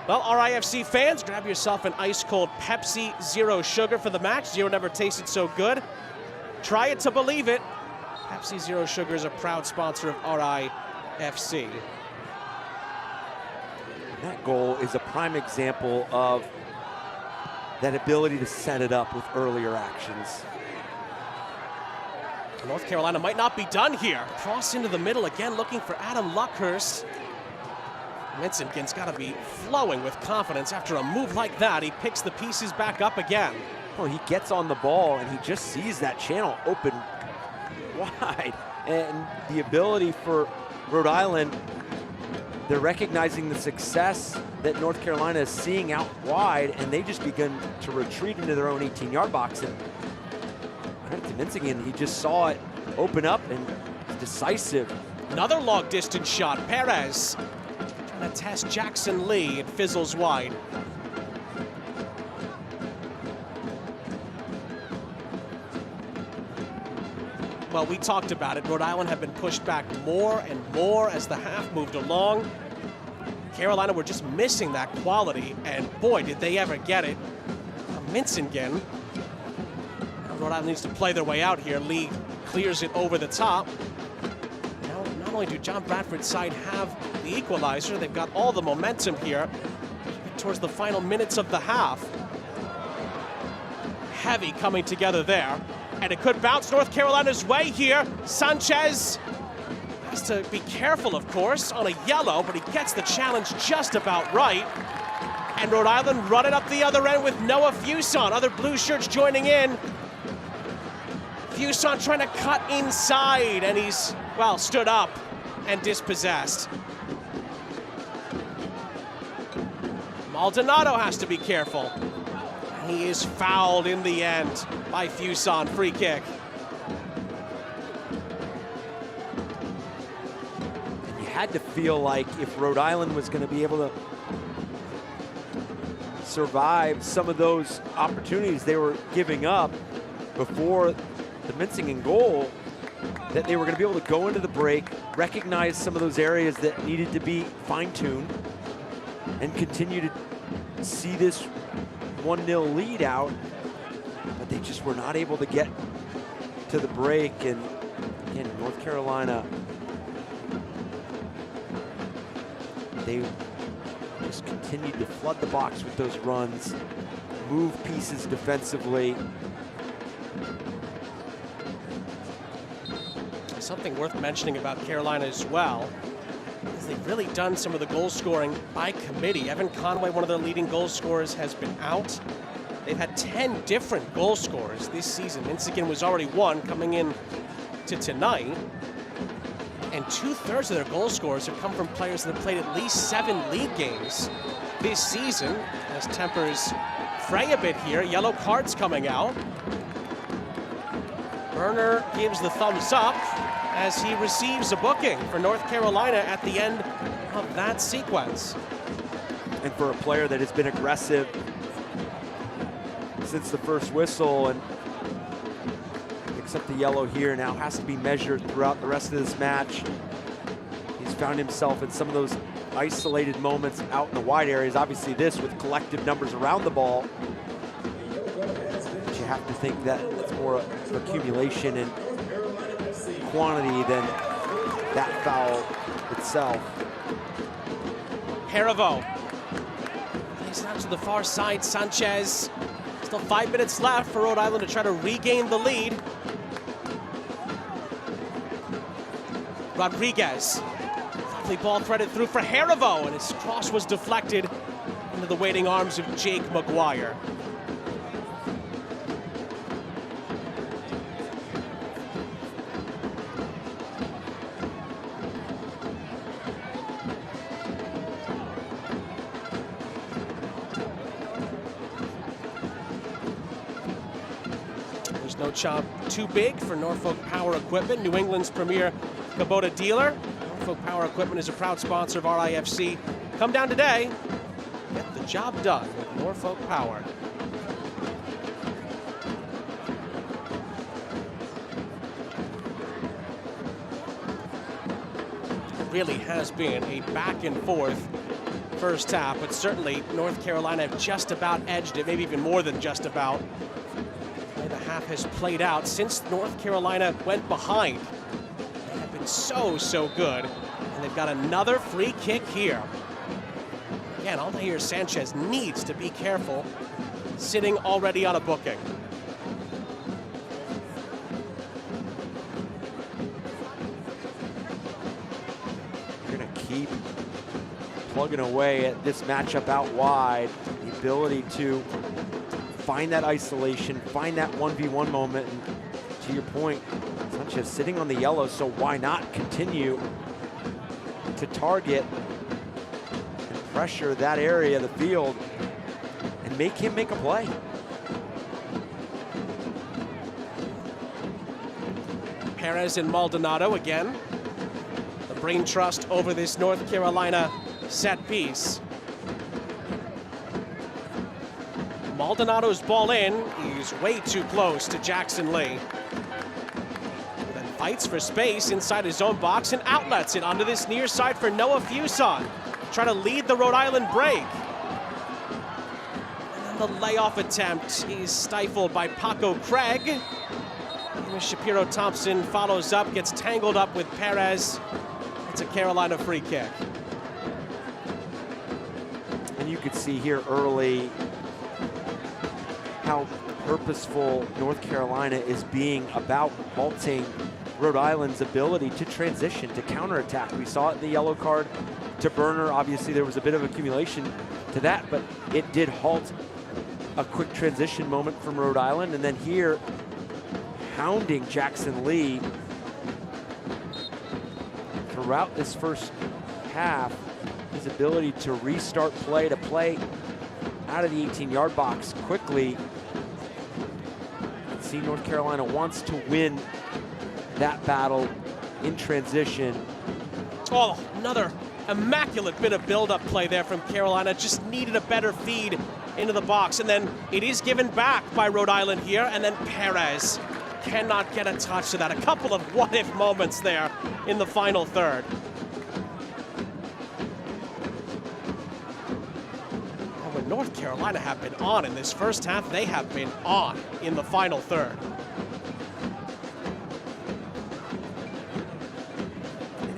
Well, RIFC fans, grab yourself an ice-cold Pepsi Zero Sugar for the match. Zero never tasted so good. Try it to believe it. Pepsi Zero Sugar is a proud sponsor of RIFC. That goal is a prime example of that ability to set it up with earlier actions. North Carolina might not be done here. Cross into the middle again, looking for Adam Luckhurst. Minsingen's got to be flowing with confidence after a move like that. He picks the pieces back up again. Well, he gets on the ball and he just sees that channel open wide. And the ability for Rhode Island, they're recognizing the success that North Carolina is seeing out wide, and they just begin to retreat into their own 18-yard box. And credit to Minsingen, he just saw it open up and it's decisive. Another long distance shot. Perez trying to test Jackson Lee. It fizzles wide. Well, we talked about it. Rhode Island have been pushed back more and more as the half moved along. Carolina were just missing that quality, and boy, did they ever get it. Minsingen. Rhode Island needs to play their way out here. Lee clears it over the top. Now, not only do John Bradford's side have the equalizer, they've got all the momentum here towards the final minutes of the half. Heavy coming together there. And it could bounce North Carolina's way here. Sanchez has to be careful, of course, on a yellow, but he gets the challenge just about right. And Rhode Island running up the other end with Noah Fuson. Other blue shirts joining in. Fuson trying to cut inside, and he's, well, stood up and dispossessed. Maldonado has to be careful. He is fouled in the end by Fuson. Free kick. You had to feel like if Rhode Island was going to be able to survive some of those opportunities they were giving up before the Minsingen goal, that they were going to be able to go into the break, recognize some of those areas that needed to be fine-tuned, and continue to see this 1-0 lead out, but they just were not able to get to the break. And again, North Carolina, they just continued to flood the box with those runs, move pieces defensively. Something worth mentioning about Carolina as well is they've really done some of the goal scoring by committee. Evan Conway, one of their leading goal scorers, has been out. They've had 10 different goal scorers this season. Michigan was already one coming in to tonight. And 2/3 of their goal scorers have come from players that have played at least 7 league games this season. As tempers fray a bit here, yellow cards coming out. Burner gives the thumbs up as he receives a booking for North Carolina at the end of that sequence. And for a player that has been aggressive since the first whistle and picks up the yellow here, now has to be measured throughout the rest of this match. He's found himself in some of those isolated moments out in the wide areas. Obviously this with collective numbers around the ball. But you have to think that it's more of accumulation and quantity than that foul itself. Harivo plays out to the far side. Sanchez. Still 5 minutes left for Rhode Island to try to regain the lead. Rodriguez. Lovely ball threaded through for Harivo, and his cross was deflected into the waiting arms of Jake McGuire. No chop too big for Norfolk Power Equipment, New England's premier Kubota dealer. Norfolk Power Equipment is a proud sponsor of RIFC. Come down today, get the job done with Norfolk Power. It really has been a back and forth first half, but certainly North Carolina have just about edged it, maybe even more than just about. The half has played out since North Carolina went behind. They have been so good, and they've got another free kick here. Again, Aldair Sanchez needs to be careful, sitting already on a booking. You're gonna keep plugging away at this matchup out wide. The ability to find that isolation, find that 1v1 moment, and to your point, Sanchez sitting on the yellow, so why not continue to target and pressure that area of the field and make him make a play. Perez and Maldonado again. The brain trust over this North Carolina set piece. Maldonado's ball in. He's way too close to Jackson Lee. Then fights for space inside his own box and outlets it onto this near side for Noah Fuson. Trying to lead the Rhode Island break. And then the layoff attempt is stifled by Paco Craig. Shapiro Thompson follows up, gets tangled up with Perez. It's a Carolina free kick. And you could see here early how purposeful North Carolina is being about halting Rhode Island's ability to transition, to counterattack. We saw it in the yellow card to Burner. Obviously, there was a bit of accumulation to that, but it did halt a quick transition moment from Rhode Island. And then here, hounding Jackson Lee throughout this first half, his ability to restart play, to play out of the 18-yard box quickly. See, North Carolina wants to win that battle in transition. Oh, another immaculate bit of build-up play there from Carolina. Just needed a better feed into the box, and then it is given back by Rhode Island here, and then Perez cannot get a touch to that. A couple of what-if moments there in the final third. And when North Carolina have been on in this first half, they have been on in the final third.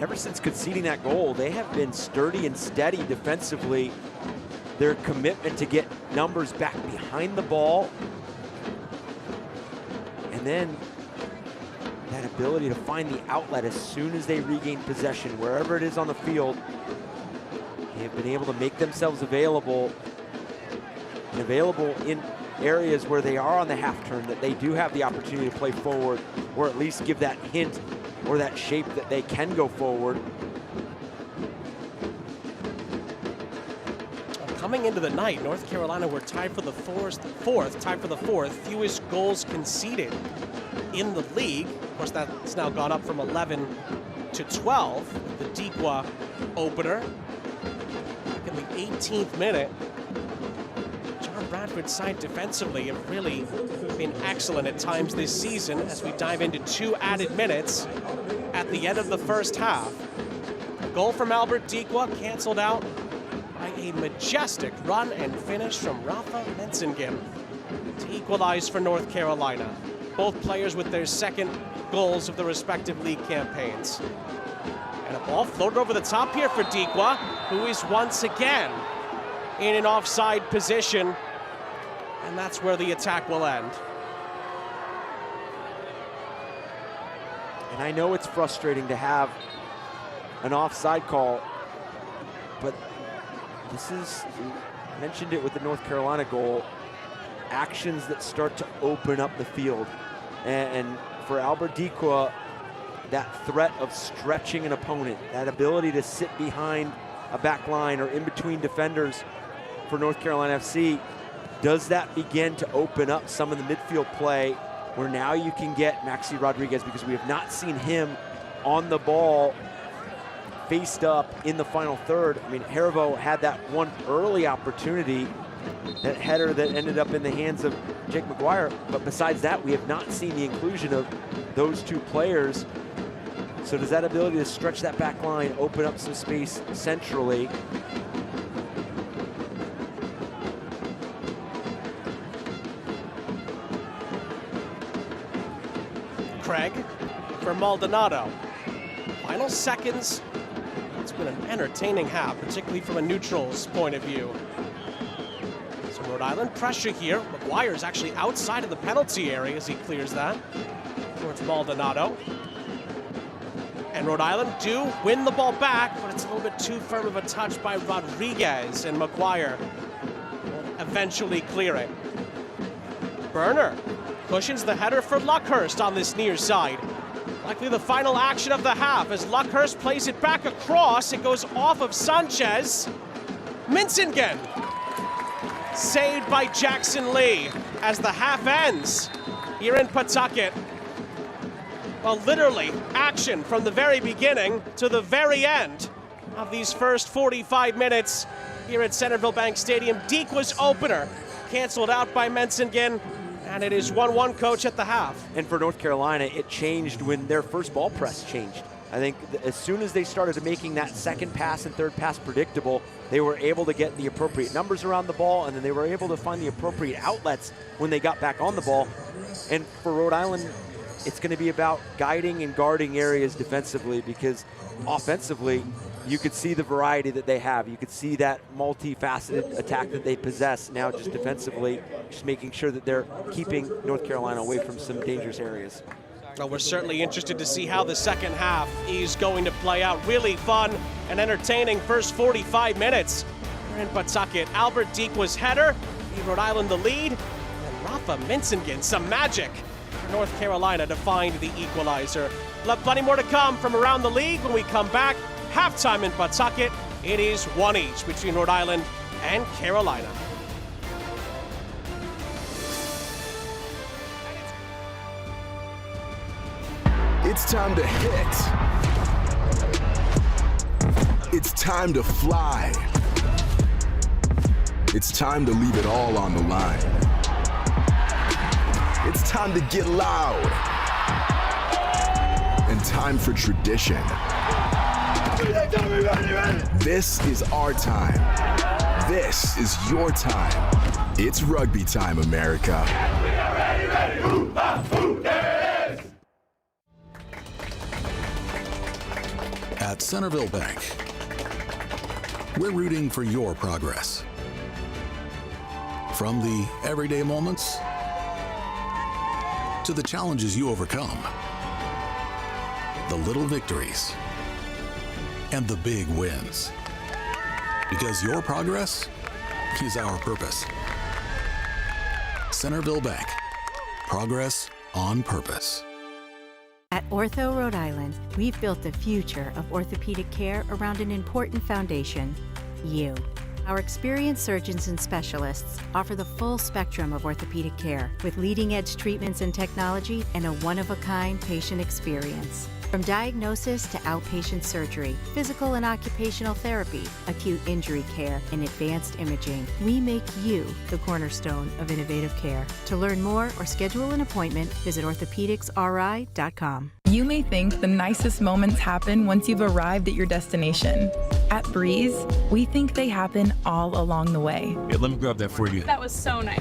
Ever since conceding that goal, they have been sturdy and steady defensively. Their commitment to get numbers back behind the ball, and then that ability to find the outlet as soon as they regain possession, wherever it is on the field. They have been able to make themselves available, and available in areas where they are on the half turn, that they do have the opportunity to play forward, or at least give that hint or that shape that they can go forward. Coming into the night, North Carolina were tied for the fourth fewest goals conceded in the league. Of course, that's now gone up from 11 to 12. The Dequa opener. Back in the 18th minute. John Bradford's side defensively have really been excellent at times this season as we dive into 2 added minutes at the end of the first half. A goal from Albert Dequa canceled out by a majestic run and finish from Rafa Mensingen to equalize for North Carolina. Both players with their second goals of the respective league campaigns. And a ball floated over the top here for Dequa, who is once again in an offside position, and that's where the attack will end. And I know it's frustrating to have an offside call, but this is, I mentioned it with the North Carolina goal, actions that start to open up the field. And for Albert Dequa, that threat of stretching an opponent, that ability to sit behind a back line or in between defenders for North Carolina FC, does that begin to open up some of the midfield play where now you can get Maxi Rodriguez, because we have not seen him on the ball faced up in the final third. I mean, Hervo had that one early opportunity, that header that ended up in the hands of Jake McGuire, but besides that, we have not seen the inclusion of those two players. So does that ability to stretch that back line open up some space centrally? Craig for Maldonado. Final seconds. It's been an entertaining half, particularly from a neutral's point of view. So Rhode Island pressure here. McGuire's actually outside of the penalty area as he clears that towards Maldonado. And Rhode Island do win the ball back, but it's a little bit too firm of a touch by Rodriguez, and McGuire will eventually clear it. Burner cushions the header for Luckhurst on this near side. Likely the final action of the half as Luckhurst plays it back across. It goes off of Sanchez. Mensingen saved by Jackson Lee as the half ends here in Pawtucket. Well, literally action from the very beginning to the very end of these first 45 minutes here at Centerville Bank Stadium. Dequa's opener canceled out by Mensingen. And it is 1-1, coach, at the half. And for North Carolina, it changed when their first ball press changed. I think as soon as they started making that second pass and third pass predictable, they were able to get the appropriate numbers around the ball, and then they were able to find the appropriate outlets when they got back on the ball. And for Rhode Island, it's going to be about guiding and guarding areas defensively, because offensively, you could see the variety that they have. You could see that multifaceted attack that they possess. Now just defensively, just making sure that they're keeping North Carolina away from some dangerous areas. Well, we're certainly interested to see how the second half is going to play out. Really fun and entertaining first 45 minutes. We're in Pawtucket. Albert Dequa's header gave Rhode Island the lead. And Rafa Mensingen, some magic for North Carolina to find the equalizer. We'll have plenty more to come from around the league when we come back. Halftime in Pawtucket, it is 1 each between Rhode Island and Carolina. It's time to hit. It's time to fly. It's time to leave it all on the line. It's time to get loud. time for tradition. This is our time. This is your time. It's rugby time, America. At Centerville Bank, we're rooting for your progress. From the everyday moments to the challenges you overcome, the little victories, and the big wins. Because your progress is our purpose. Centerville Bank, progress on purpose. At Ortho Rhode Island, we've built the future of orthopedic care around an important foundation, you. Our experienced surgeons and specialists offer the full spectrum of orthopedic care with leading-edge treatments and technology and a one-of-a-kind patient experience. From diagnosis to outpatient surgery, physical and occupational therapy, acute injury care, and advanced imaging, we make you the cornerstone of innovative care. To learn more or schedule an appointment, visit orthopedicsri.com. You may think the nicest moments happen once you've arrived at your destination. At Breeze, we think they happen all along the way. Yeah, let me grab that for you. That was so nice.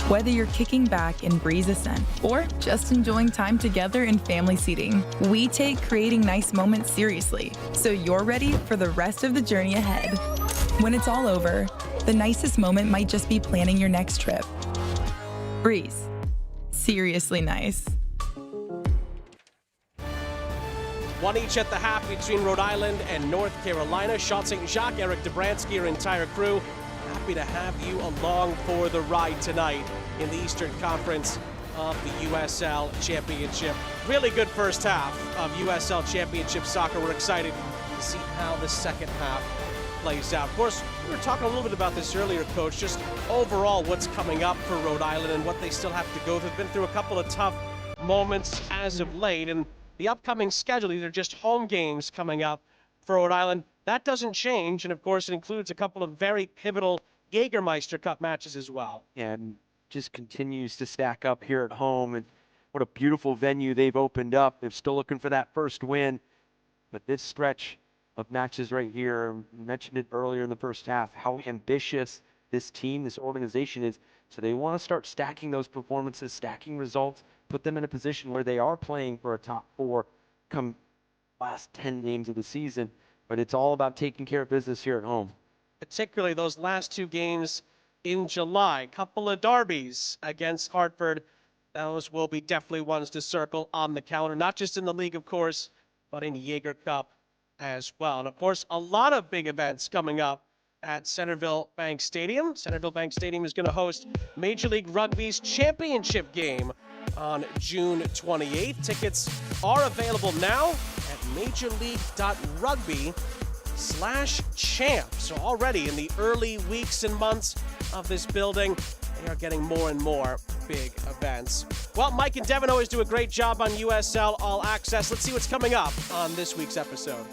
Whether you're kicking back in Breeze Ascent or just enjoying time together in family seating, we take creating nice moments seriously, so you're ready for the rest of the journey ahead. When it's all over, the nicest moment might just be planning your next trip. Breeze. Seriously nice. One each at the half between Rhode Island and North Carolina. Sean St. Jacques, Eric DeBransky, your entire crew. Happy to have you along for the ride tonight in the Eastern Conference of the USL Championship. Really good first half of USL Championship soccer. We're excited to see how the second half plays out. Of course, we were talking a little bit about this earlier, Coach, just overall what's coming up for Rhode Island and what they still have to go through. They've been through a couple of tough moments as of late, and the upcoming schedule, these are just home games coming up for Rhode Island. That doesn't change, and of course it includes a couple of very pivotal Jägermeister Cup matches as well. Yeah, and just continues to stack up here at home, and what a beautiful venue they've opened up. They're still looking for that first win, but this stretch of matches right here, I mentioned it earlier in the first half, how ambitious this team, this organization is. So they want to start stacking those performances, stacking results, put them in a position where they are playing for a top four come last 10 games of the season. But it's all about taking care of business here at home. Particularly those last two games in July. Couple of derbies against Hartford. Those will be definitely ones to circle on the calendar, not just in the league, of course, but in Jaeger Cup as well. And of course, a lot of big events coming up at Centerville Bank Stadium. Centerville Bank Stadium is going to host Major League Rugby's championship game on June 28th. Tickets are available now at majorleague.rugby/champ. So already in the early weeks and months of this building, they are getting more and more big events. Well, Mike and Devin always do a great job on USL All Access. Let's see what's coming up on this week's episode.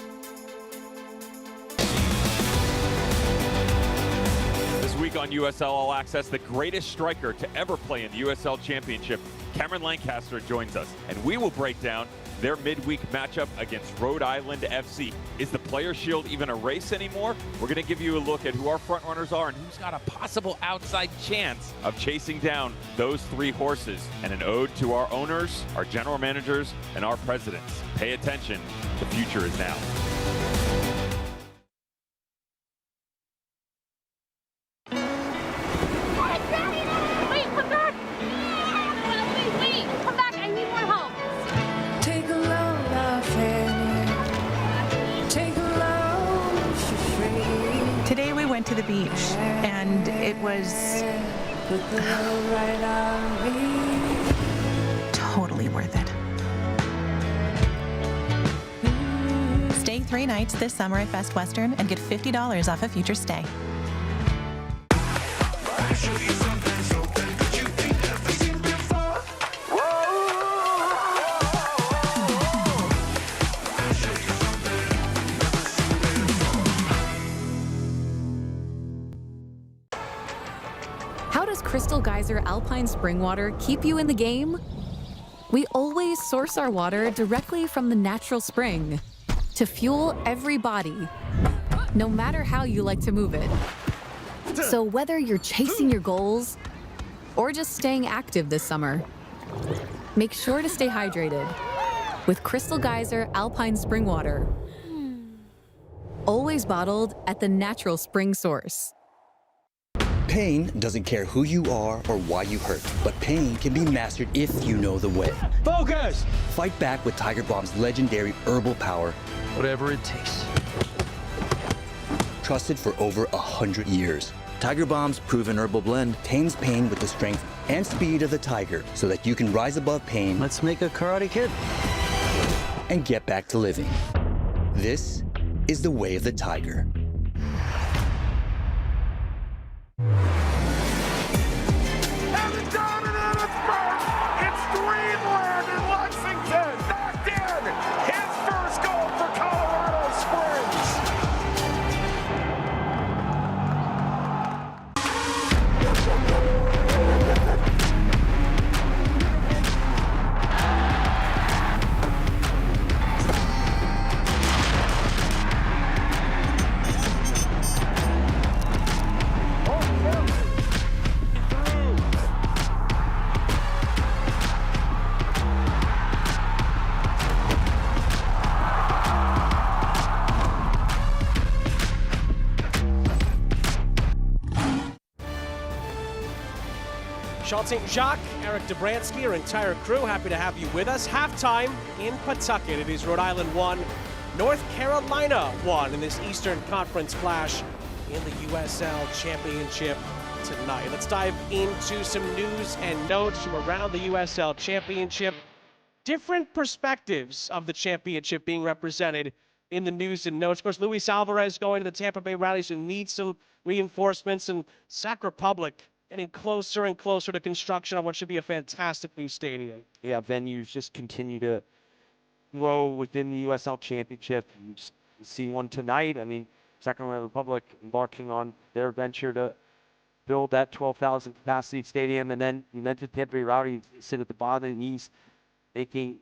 This week on USL All Access, the greatest striker to ever play in the USL Championship, Cameron Lancaster, joins us, and we will break down their midweek matchup against Rhode Island FC. Is the Player Shield even a race anymore? We're going to give you a look at who our front runners are and who's got a possible outside chance of chasing down those three horses, and an ode to our owners, our general managers, and our presidents. Pay attention. The future is now. Today we went to the beach, and it was totally worth it. Stay 3 nights this summer at Best Western and get $50 off a future stay. How does Crystal Geyser Alpine Spring Water keep you in the game? We always source our water directly from the natural spring to fuel every body, no matter how you like to move it. So whether you're chasing your goals or just staying active this summer, make sure to stay hydrated with Crystal Geyser Alpine Spring Water. Always bottled at the natural spring source. Pain doesn't care who you are or why you hurt, but pain can be mastered if you know the way. Focus! Fight back with Tiger Balm's legendary herbal power. Whatever it takes. Trusted for over 100 years. Tiger Balm's proven herbal blend tames pain with the strength and speed of the tiger so that you can rise above pain. Let's make a Karate Kid. And get back to living. This is the way of the tiger. Sean St. Jacques, Eric Dobransky, our entire crew, happy to have you with us. Halftime in Pawtucket. It is Rhode Island 1, North Carolina 1 in this Eastern Conference clash in the USL Championship tonight. Let's dive into some news and notes from around the USL Championship. Different perspectives of the championship being represented in the news and notes. Of course, Luis Alvarez going to the Tampa Bay Rowdies who need some reinforcements, and Sac Republic getting closer and closer to construction on what should be a fantastic new stadium. Yeah, venues just continue to grow within the USL Championship. You see one tonight. I mean, Sacramento Republic embarking on their venture to build that 12,000 capacity stadium, and then you mentioned Tampa Bay Rowdy sit at the bottom of the East, making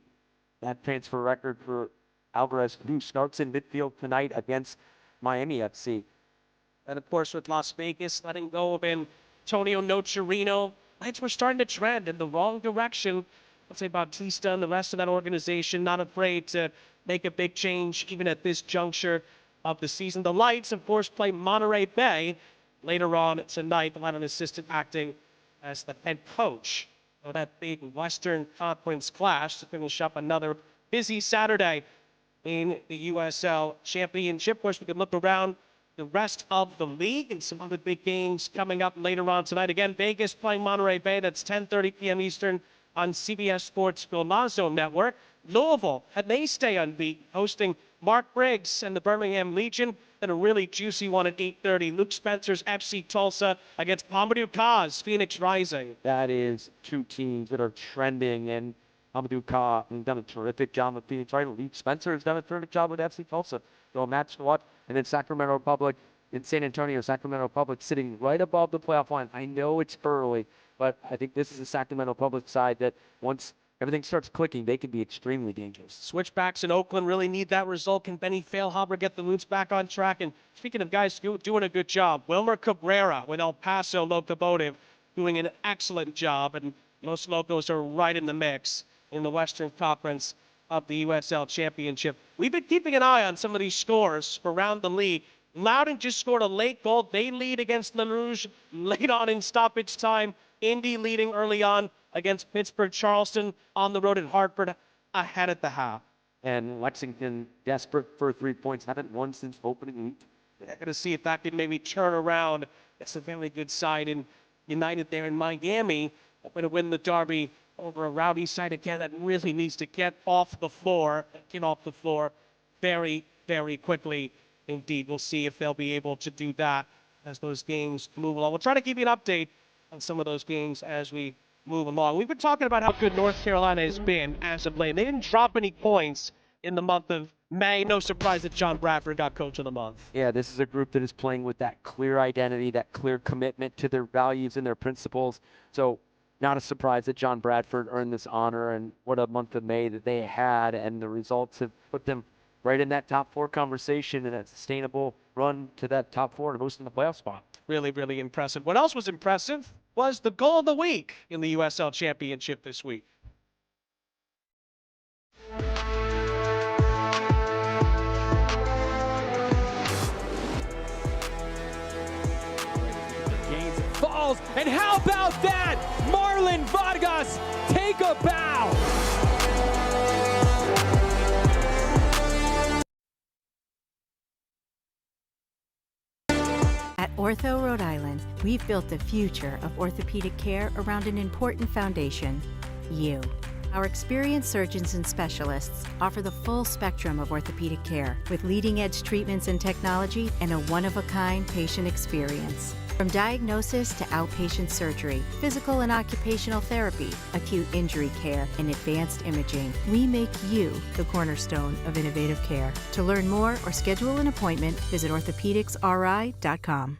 that transfer record for Alvarez, who starts in midfield tonight against Miami FC. And of course, with Las Vegas letting go of Antonio Nocerino, lights were starting to trend in the wrong direction. Let's say Bautista and the rest of that organization not afraid to make a big change even at this juncture of the season. The Lights, of course, play Monterey Bay later on tonight. They'll have an assistant acting as the head coach of that big Western Conference clash to finish up another busy Saturday in the USL Championship. Of course, we can look around the rest of the league and some other big games coming up later on tonight. Again, Vegas playing Monterey Bay. That's 10:30 p.m. Eastern on CBS Sports Golazo Network. Louisville, and they stay unbeaten, hosting Mark Briggs and the Birmingham Legion. Then a really juicy one at 8:30. Luke Spencer's FC Tulsa against Mamadou Ka's Phoenix Rising. That is two teams that are trending, and Mamadou Ka has done a terrific job with Phoenix Rising. Luke Spencer has done a terrific job with FC Tulsa. So a match to watch. And then Sacramento Republic in San Antonio. Sacramento Republic sitting right above the playoff line. I know it's early, but I think this is a Sacramento Republic side that once everything starts clicking, they can be extremely dangerous. Switchbacks in Oakland really need that result. Can Benny Failhaber get the Roots back on track? And speaking of guys doing a good job, Wilmer Cabrera with El Paso Locomotive doing an excellent job. And Los Locos are right in the mix in the Western Conference of the USL Championship. We've been keeping an eye on some of these scores around the league. Loudoun just scored a late goal. They lead against Le Rouge late on in stoppage time. Indy leading early on against Pittsburgh. Charleston on the road at Hartford ahead at the half. And Lexington desperate for 3 points. Haven't won since opening week. They're going to see if that can maybe turn around. That's a very good side in United there in Miami. Going to win the derby over a Rowdy side again that really needs to get off the floor very, very quickly. Indeed, we'll see if they'll be able to do that as those games move along. We'll try to give you an update on some of those games as we move along. We've been talking about how good North Carolina has been as of late. They didn't drop any points in the month of May. No surprise that John Bradford got Coach of the Month. Yeah, this is a group that is playing with that clear identity, that clear commitment to their values and their principles. So not a surprise that John Bradford earned this honor, and what a month of May that they had, and the results have put them right in that top 4 conversation and a sustainable run to that top 4 and boosting the playoff spot. Really, really impressive. What else was impressive was the goal of the week in the USL Championship this week. Falls, and how about that? Marlon Vargas, take a bow. At Ortho Rhode Island, we've built the future of orthopedic care around an important foundation, you. Our experienced surgeons and specialists offer the full spectrum of orthopedic care with leading-edge treatments and technology and a one-of-a-kind patient experience. From diagnosis to outpatient surgery, physical and occupational therapy, acute injury care, and advanced imaging, we make you the cornerstone of innovative care. To learn more or schedule an appointment, visit orthopedicsri.com.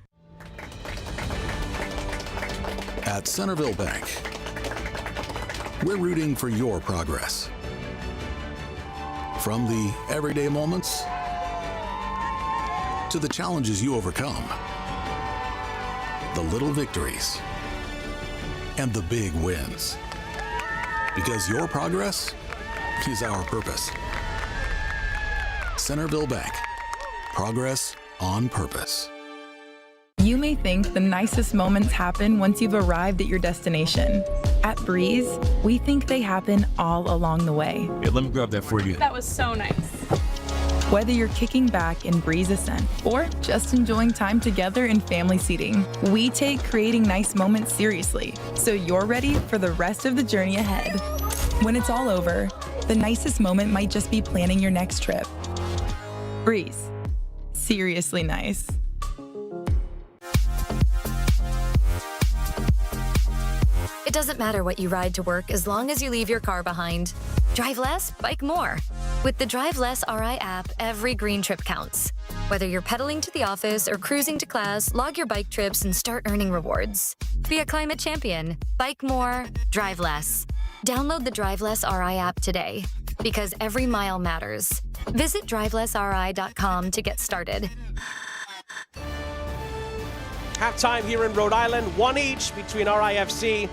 At Centerville Bank, we're rooting for your progress. From the everyday moments to the challenges you overcome, the little victories, and the big wins. Because your progress is our purpose. Centerville Bank, progress on purpose. You may think the nicest moments happen once you've arrived at your destination. At Breeze, we think they happen all along the way. Yeah, let me grab that for you. That was so nice. Whether you're kicking back in Breeze Ascent or just enjoying time together in family seating, we take creating nice moments seriously, so you're ready for the rest of the journey ahead. When it's all over, the nicest moment might just be planning your next trip. Breeze. Seriously nice. It doesn't matter what you ride to work as long as you leave your car behind. Drive less, bike more. With the Drive Less RI app, every green trip counts. Whether you're pedaling to the office or cruising to class, log your bike trips and start earning rewards. Be a climate champion. Bike more, drive less. Download the Drive Less RI app today, because every mile matters. Visit drivelessri.com to get started. Halftime here in Rhode Island, 1 each between RIFC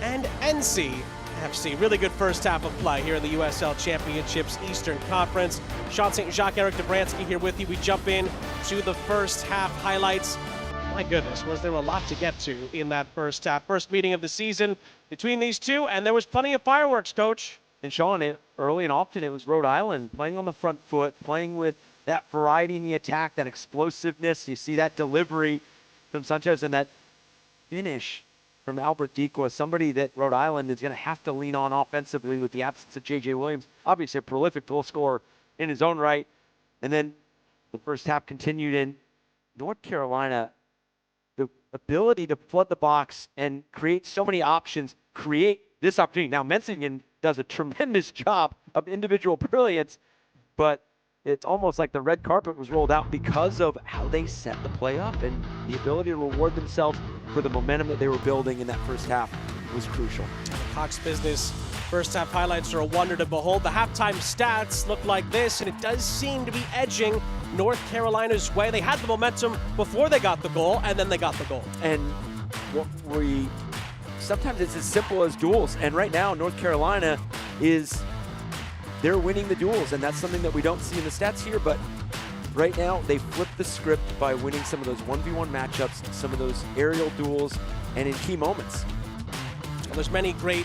and NCFC. Really good first half of play here in the USL Championships Eastern Conference. Sean St. Jacques, Eric Dobransky here with you. We jump in to the first half highlights. My goodness, was there a lot to get to in that first half. First meeting of the season between these two, and there was plenty of fireworks, Coach. And Sean, early and often it was Rhode Island playing on the front foot, playing with that variety in the attack, that explosiveness. You see that delivery from Sanchez and that finish from Albert Dequa, somebody that Rhode Island is going to have to lean on offensively with the absence of J.J. Williams. Obviously a prolific goal scorer in his own right. And then the first half continued in North Carolina. The ability to flood the box and create so many options, create this opportunity. Now, Mensingen does a tremendous job of individual brilliance, but it's almost like the red carpet was rolled out because of how they set the play up, and the ability to reward themselves for the momentum that they were building in that first half was crucial. Cox Business first half highlights are a wonder to behold. The halftime stats look like this, and it does seem to be edging North Carolina's way. They had the momentum before they got the goal, and then they got the goal. And sometimes it's as simple as duels, and right now North Carolina they're winning the duels, and that's something that we don't see in the stats here, but right now they flipped the script by winning some of those 1v1 matchups, some of those aerial duels, and in key moments. Well, there's many great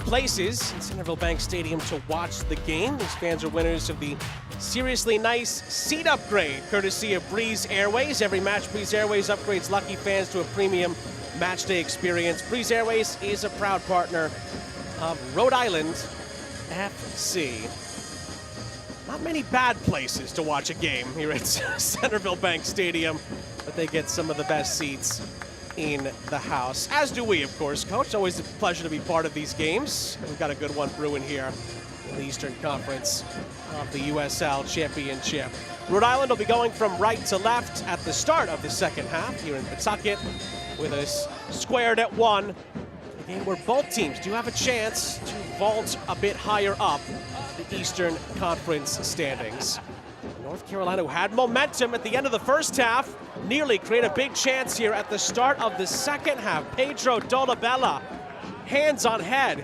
places in Centerville Bank Stadium to watch the game. These fans are winners of the Seriously Nice seat upgrade, courtesy of Breeze Airways. Every match, Breeze Airways upgrades lucky fans to a premium match day experience. Breeze Airways is a proud partner of Rhode Island FC. Not many bad places to watch a game here at Centerville Bank Stadium, but they get some of the best seats in the house, as do we, of course. Coach, always a pleasure to be part of these games. We've got a good one brewing here in the Eastern Conference of the USL Championship. Rhode Island will be going from right to left at the start of the second half here in Pawtucket with us squared at 1. game where both teams do have a chance to vault a bit higher up the Eastern Conference standings. North Carolina, who had momentum at the end of the first half, nearly created a big chance here at the start of the second half. Pedro Dolabella, hands on head,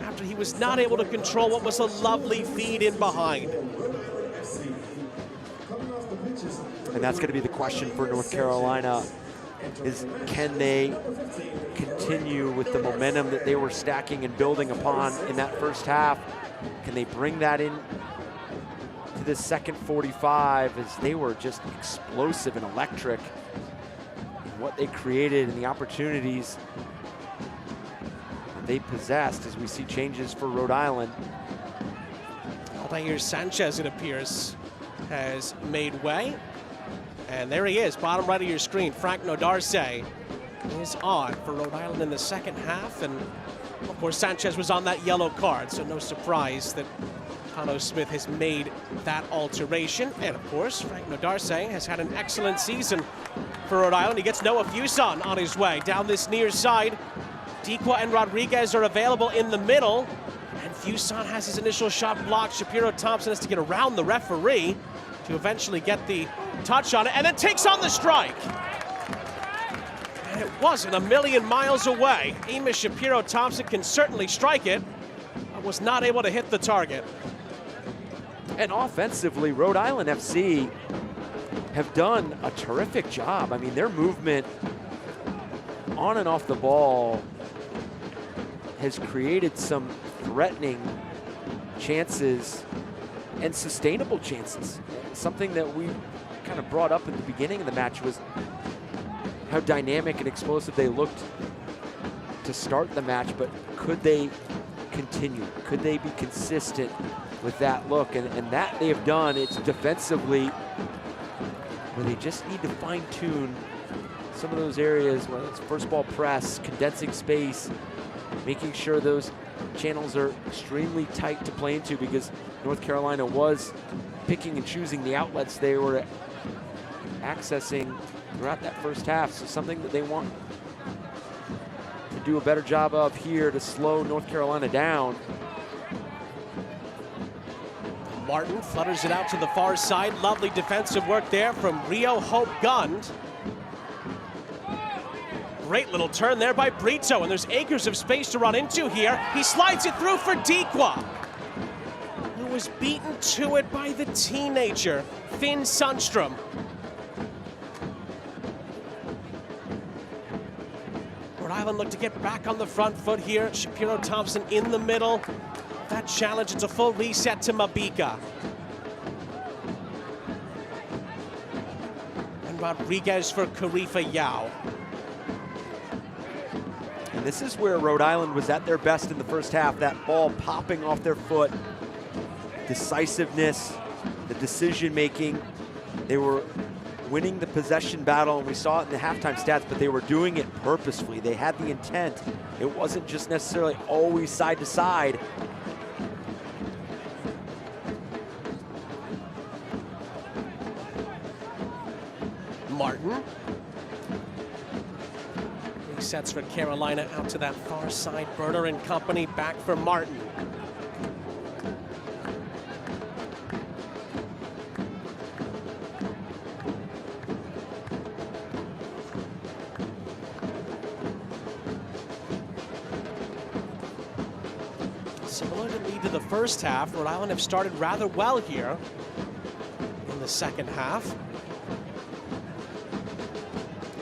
after he was not able to control what was a lovely feed in behind. And that's going to be the question for North Carolina, is can they continue with the momentum that they were stacking and building upon in that first half? Can they bring that in to the second 45, as they were just explosive and electric in what they created and the opportunities that they possessed, as we see changes for Rhode Island. Aldair Sanchez, it appears, has made way. And there he is, bottom right of your screen. Frank Nodarse is on for Rhode Island in the second half. And of course, Sanchez was on that yellow card, so no surprise that Cano Smith has made that alteration. And of course, Frank Nodarse has had an excellent season for Rhode Island. He gets Noah Fuson on his way down this near side. Dequa and Rodriguez are available in the middle. And Fuson has his initial shot blocked. Shapiro Thompson has to get around the referee to eventually get the touch on it, and then takes on the strike. And it wasn't a million miles away. Amos Shapiro Thompson can certainly strike it, but was not able to hit the target. And offensively, Rhode Island FC have done a terrific job. I mean, their movement on and off the ball has created some threatening chances and sustainable chances. Something that we kind of brought up at the beginning of the match was how dynamic and explosive they looked to start the match, but could they continue? Could they be consistent with that look? And that they have done. It's defensively where they just need to fine-tune some of those areas, whether it's first ball press, condensing space, making sure those channels are extremely tight to play into, because North Carolina was picking and choosing the outlets they were accessing throughout that first half. So something that they want to do a better job of here to slow North Carolina down. Martin flutters it out to the far side. Lovely defensive work there from Rio Hope Gund. Great little turn there by Brito, and there's acres of space to run into here. He slides it through for Dequa, who was beaten to it by the teenager, Finn Sundstrom. Rhode Island look to get back on the front foot here. Shapiro Thompson in the middle. That challenge, it's a full reset to Mabika. And Rodriguez for Karifa Yao. And this is where Rhode Island was at their best in the first half. That ball popping off their foot, decisiveness, the decision-making. They were winning the possession battle, and we saw it in the halftime stats, but they were doing it purposefully. They had the intent. It wasn't just necessarily always side to side. Martin. Resets for Carolina out to that far side. Berner and company back for Martin. Similarly to the first half, Rhode Island have started rather well here in the second half.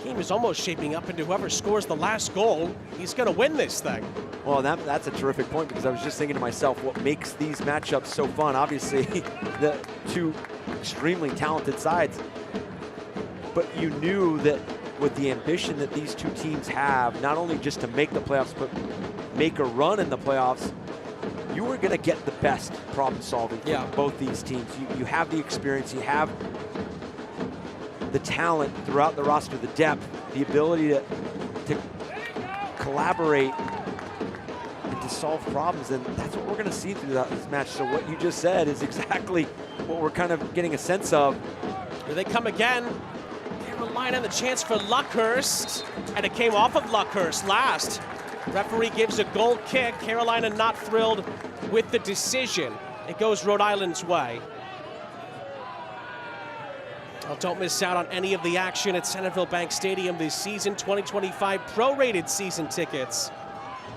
Game is almost shaping up into whoever scores the last goal, he's going to win this thing. Well, that's a terrific point, because I was just thinking to myself, what makes these matchups so fun? Obviously, the two extremely talented sides, but you knew that with the ambition that these two teams have, not only just to make the playoffs, but make a run in the playoffs, you were going to get the best problem solving from both these teams. You have the experience, you have the talent throughout the roster, the depth, the ability to collaborate and to solve problems, and that's what we're going to see throughout this match. So what you just said is exactly what we're kind of getting a sense of. Here they come again. Carolina, the chance for Luckhurst, and it came off of Luckhurst last. Referee gives a goal kick. Carolina not thrilled with the decision. It goes Rhode Island's way. Well, don't miss out on any of the action at Centerville Bank Stadium this season. 2025 prorated season tickets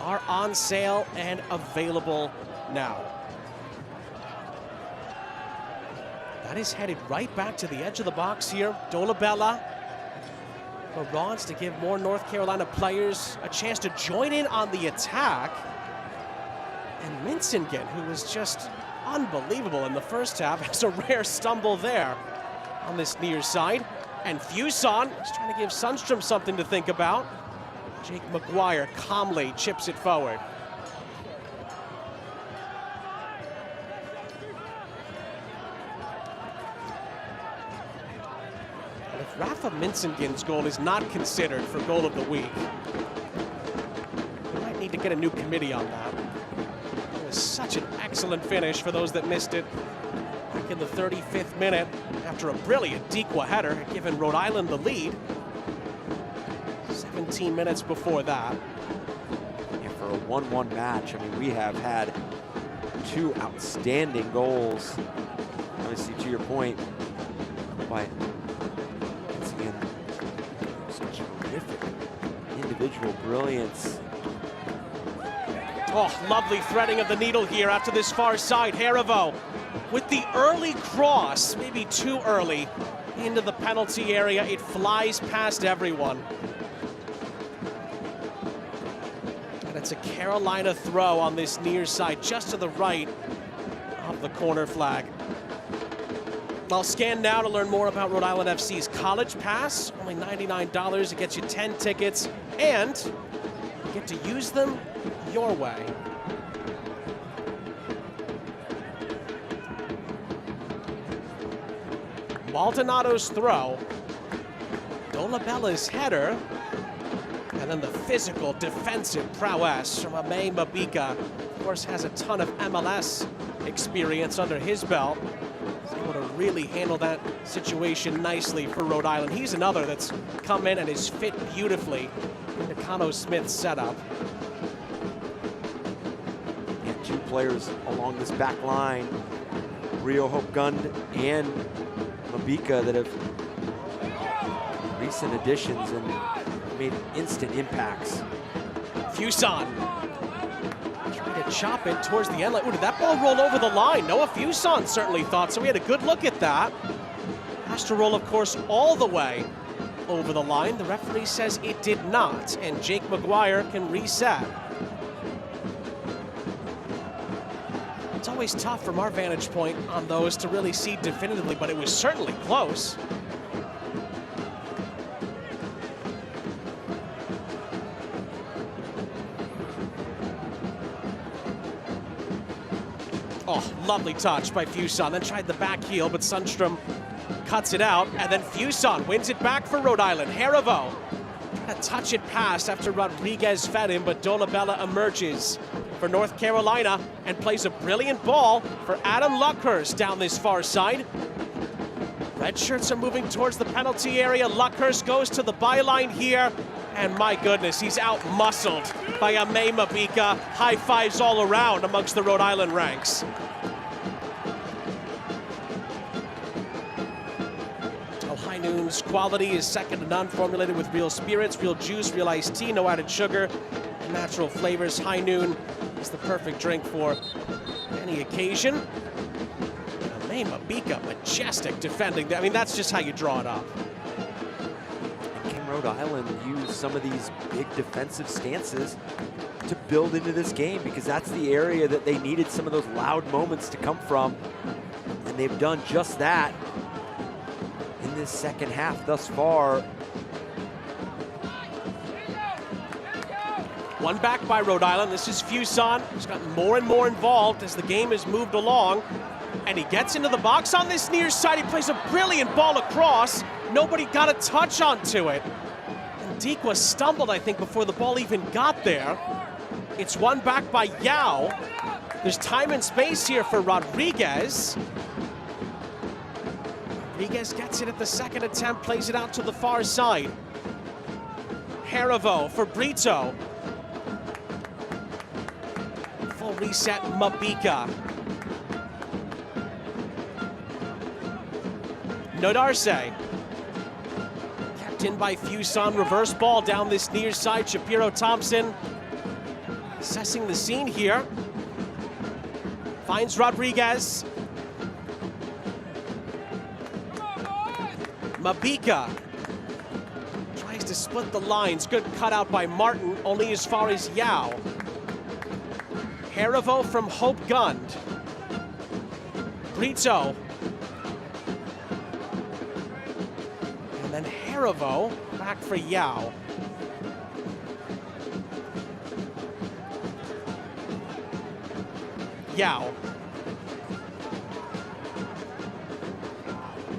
are on sale and available now. That is headed right back to the edge of the box here. Dolabella for Rhodes to give more North Carolina players a chance to join in on the attack. And Minsingen, who was just unbelievable in the first half, has a rare stumble there on this near side. And Fuson is trying to give Sundstrom something to think about. Jake McGuire calmly chips it forward. And if Rafa Minsingen's goal is not considered for goal of the week, we might need to get a new committee on that. It was such an excellent finish for those that missed it. Back in the 35th minute, after a brilliant Dequa header, had given Rhode Island the lead. 17 minutes before that. Yeah, for a 1-1 match, I mean, we have had two outstanding goals. Obviously, to your point, by once again, such terrific individual brilliance. Oh, lovely threading of the needle here after this far side. Harivo with the early cross, maybe too early, into the penalty area. It flies past everyone. And it's a Carolina throw on this near side, just to the right of the corner flag. I'll scan now to learn more about Rhode Island FC's College Pass. Only $99. It gets you 10 tickets, and you get to use them your way. Maldonado's throw, Dolabella's header, and then the physical defensive prowess from Ame Mabika. Of course, has a ton of MLS experience under his belt. He's able to really handle that situation nicely for Rhode Island. He's another that's come in and is fit beautifully into Cano Smith's setup. And two players along this back line, Rio Hope Gund and Mabika, that have recent additions and made instant impacts. Fuson trying to chop it towards the end. Ooh, did that ball roll over the line? Noah Fuson certainly thought so. We had a good look at that. Has to roll, of course, all the way over the line. The referee says it did not, and Jake McGuire can reset. It's always tough from our vantage point on those to really see definitively, but it was certainly close. Oh, lovely touch by Fuson. Then tried the back heel, but Sundstrom cuts it out. And then Fuson wins it back for Rhode Island. Harivo trying to touch it past after Rodriguez fed him, but Dolabella emerges for North Carolina and plays a brilliant ball for Adam Luckhurst down this far side. Red shirts are moving towards the penalty area. Luckhurst goes to the byline here, and my goodness, he's out-muscled by Ame Mabika. High fives all around amongst the Rhode Island ranks. Oh, High Noon's quality is second to none, formulated with real spirits, real juice, real iced tea, no added sugar, and natural flavors. High Noon is the perfect drink for any occasion. Ame Mabika, majestic defending. I mean, that's just how you draw it up. Can Rhode Island use some of these big defensive stances to build into this game? Because that's the area that they needed some of those loud moments to come from. And they've done just that in this second half thus far. One back by Rhode Island. This is Fuson, who's gotten more and more involved as the game has moved along. And he gets into the box on this near side. He plays a brilliant ball across. Nobody got a touch onto it. And Dequa stumbled, I think, before the ball even got there. It's one back by Yao. There's time and space here for Rodriguez. Rodriguez gets it at the second attempt, plays it out to the far side. Harivo for Brito. reset Mabika. Nodarse. Kept in by Fuson. Reverse ball down this near side. Shapiro Thompson assessing the scene here. Finds Rodriguez. Mabika tries to split the lines. Good cutout by Martin, only as far as Yao. Harivo from Hope Gund. Brito. And then Harivo back for Yao. Yao.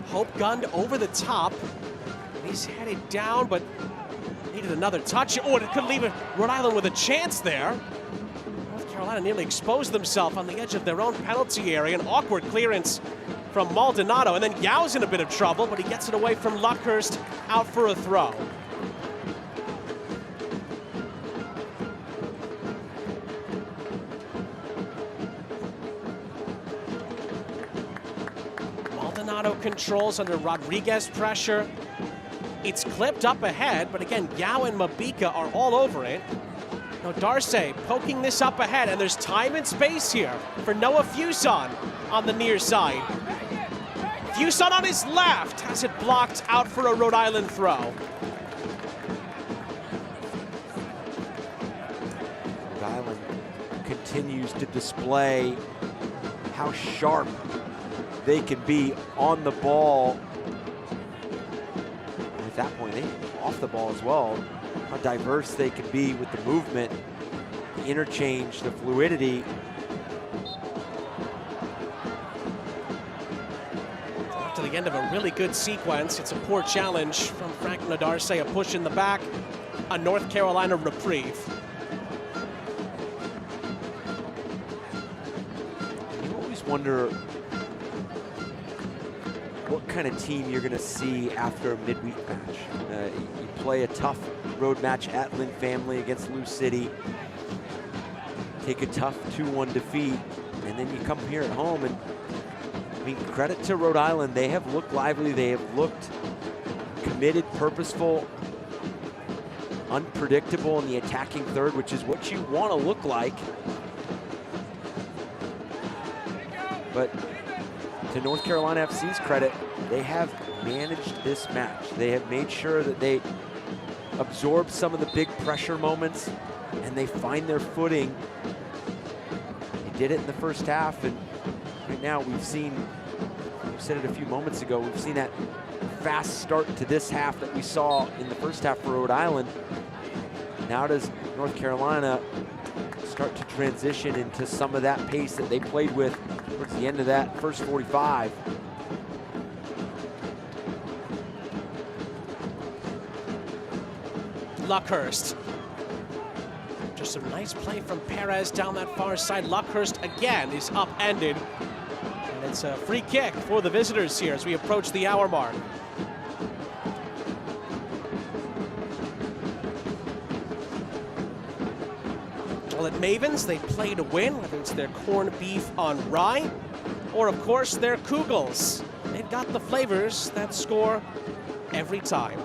Hope Gund over the top. He's headed down, but needed another touch. Oh, and it could leave Rhode Island with a chance there. North Carolina nearly exposed themselves on the edge of their own penalty area. An awkward clearance from Maldonado. And then Yao's in a bit of trouble, but he gets it away from Luckhurst, out for a throw. Maldonado controls under Rodriguez pressure. It's clipped up ahead, but again, Yao and Mabika are all over it. Now Darce poking this up ahead, and there's time and space here for Noah Fuson on the near side. Fuson on his left has it blocked, out for a Rhode Island throw. Rhode Island continues to display how sharp they can be on the ball. And at that point, they off the ball as well. How diverse they can be with the movement, the interchange, the fluidity. To the end of a really good sequence. It's a poor challenge from Frank Nodarse, a push in the back, a North Carolina reprieve. You always wonder what kind of team you're going to see after a midweek match. You play a tough road match at Lynn Family against Lou City, take a tough 2-1 defeat, and then you come here at home and I mean, credit to Rhode Island. They have looked lively. They have looked committed, purposeful, unpredictable in the attacking third, which is what you want to look like. But to North Carolina FC's credit, they have managed this match. They have made sure that they absorb some of the big pressure moments and they find their footing. They did it in the first half, and right now we've seen, we said it a few moments ago, we've seen that fast start to this half that we saw in the first half for Rhode Island. Now does North Carolina start to transition into some of that pace that they played with towards the end of that first 45. Luckhurst. Just a nice play from Perez down that far side. Luckhurst again is upended. And it's a free kick for the visitors here as we approach the hour mark. Well, at Mavens, they play to win, whether it's their corned beef on rye or, of course, their Kugels. They've got the flavors that score every time.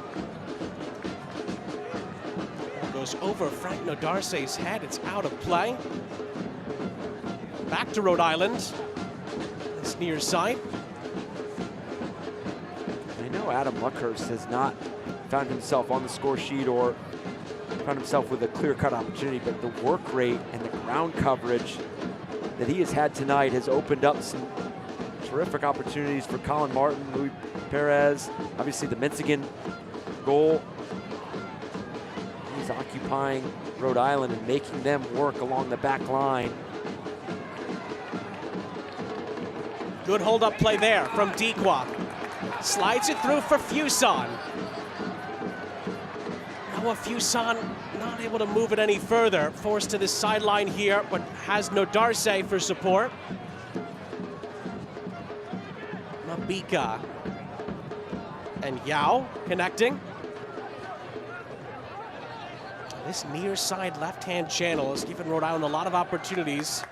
Ball goes over Frank Nodarse's head. It's out of play. Back to Rhode Island. This near side. I know Adam Luckhurst has not found himself on the score sheet or found himself with a clear-cut opportunity, but the work rate and the ground coverage that he has had tonight has opened up some terrific opportunities for Colin Martin, Louis Perez, obviously the Michigan goal. He's occupying Rhode Island and making them work along the back line. Good hold-up play there from Dequa. Slides it through for Fuson. Noah Fuson not able to move it any further. Forced to the sideline here, but has Nodarse for support. Mabika and Yao connecting. This near side left-hand channel has given Rhode Island a lot of opportunities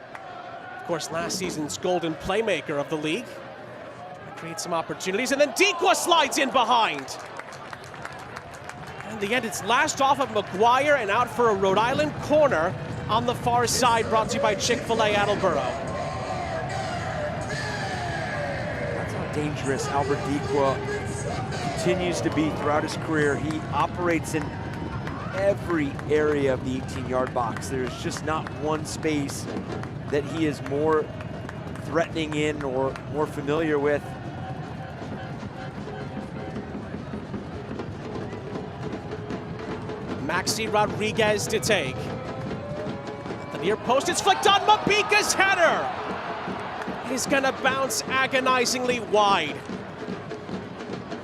Of course, last season's golden playmaker of the league. Create some opportunities, and then Dequa slides in behind. In the end, it's lashed off of McGuire and out for a Rhode Island corner on the far side, brought to you by Chick-fil-A Attleboro. That's how dangerous Albert Dequa continues to be throughout his career. He operates in every area of the 18-yard box. There's just not one space that he is more threatening in or more familiar with. Maxi Rodriguez to take. At the near post, it's flicked on. Mabika's header is gonna bounce agonizingly wide.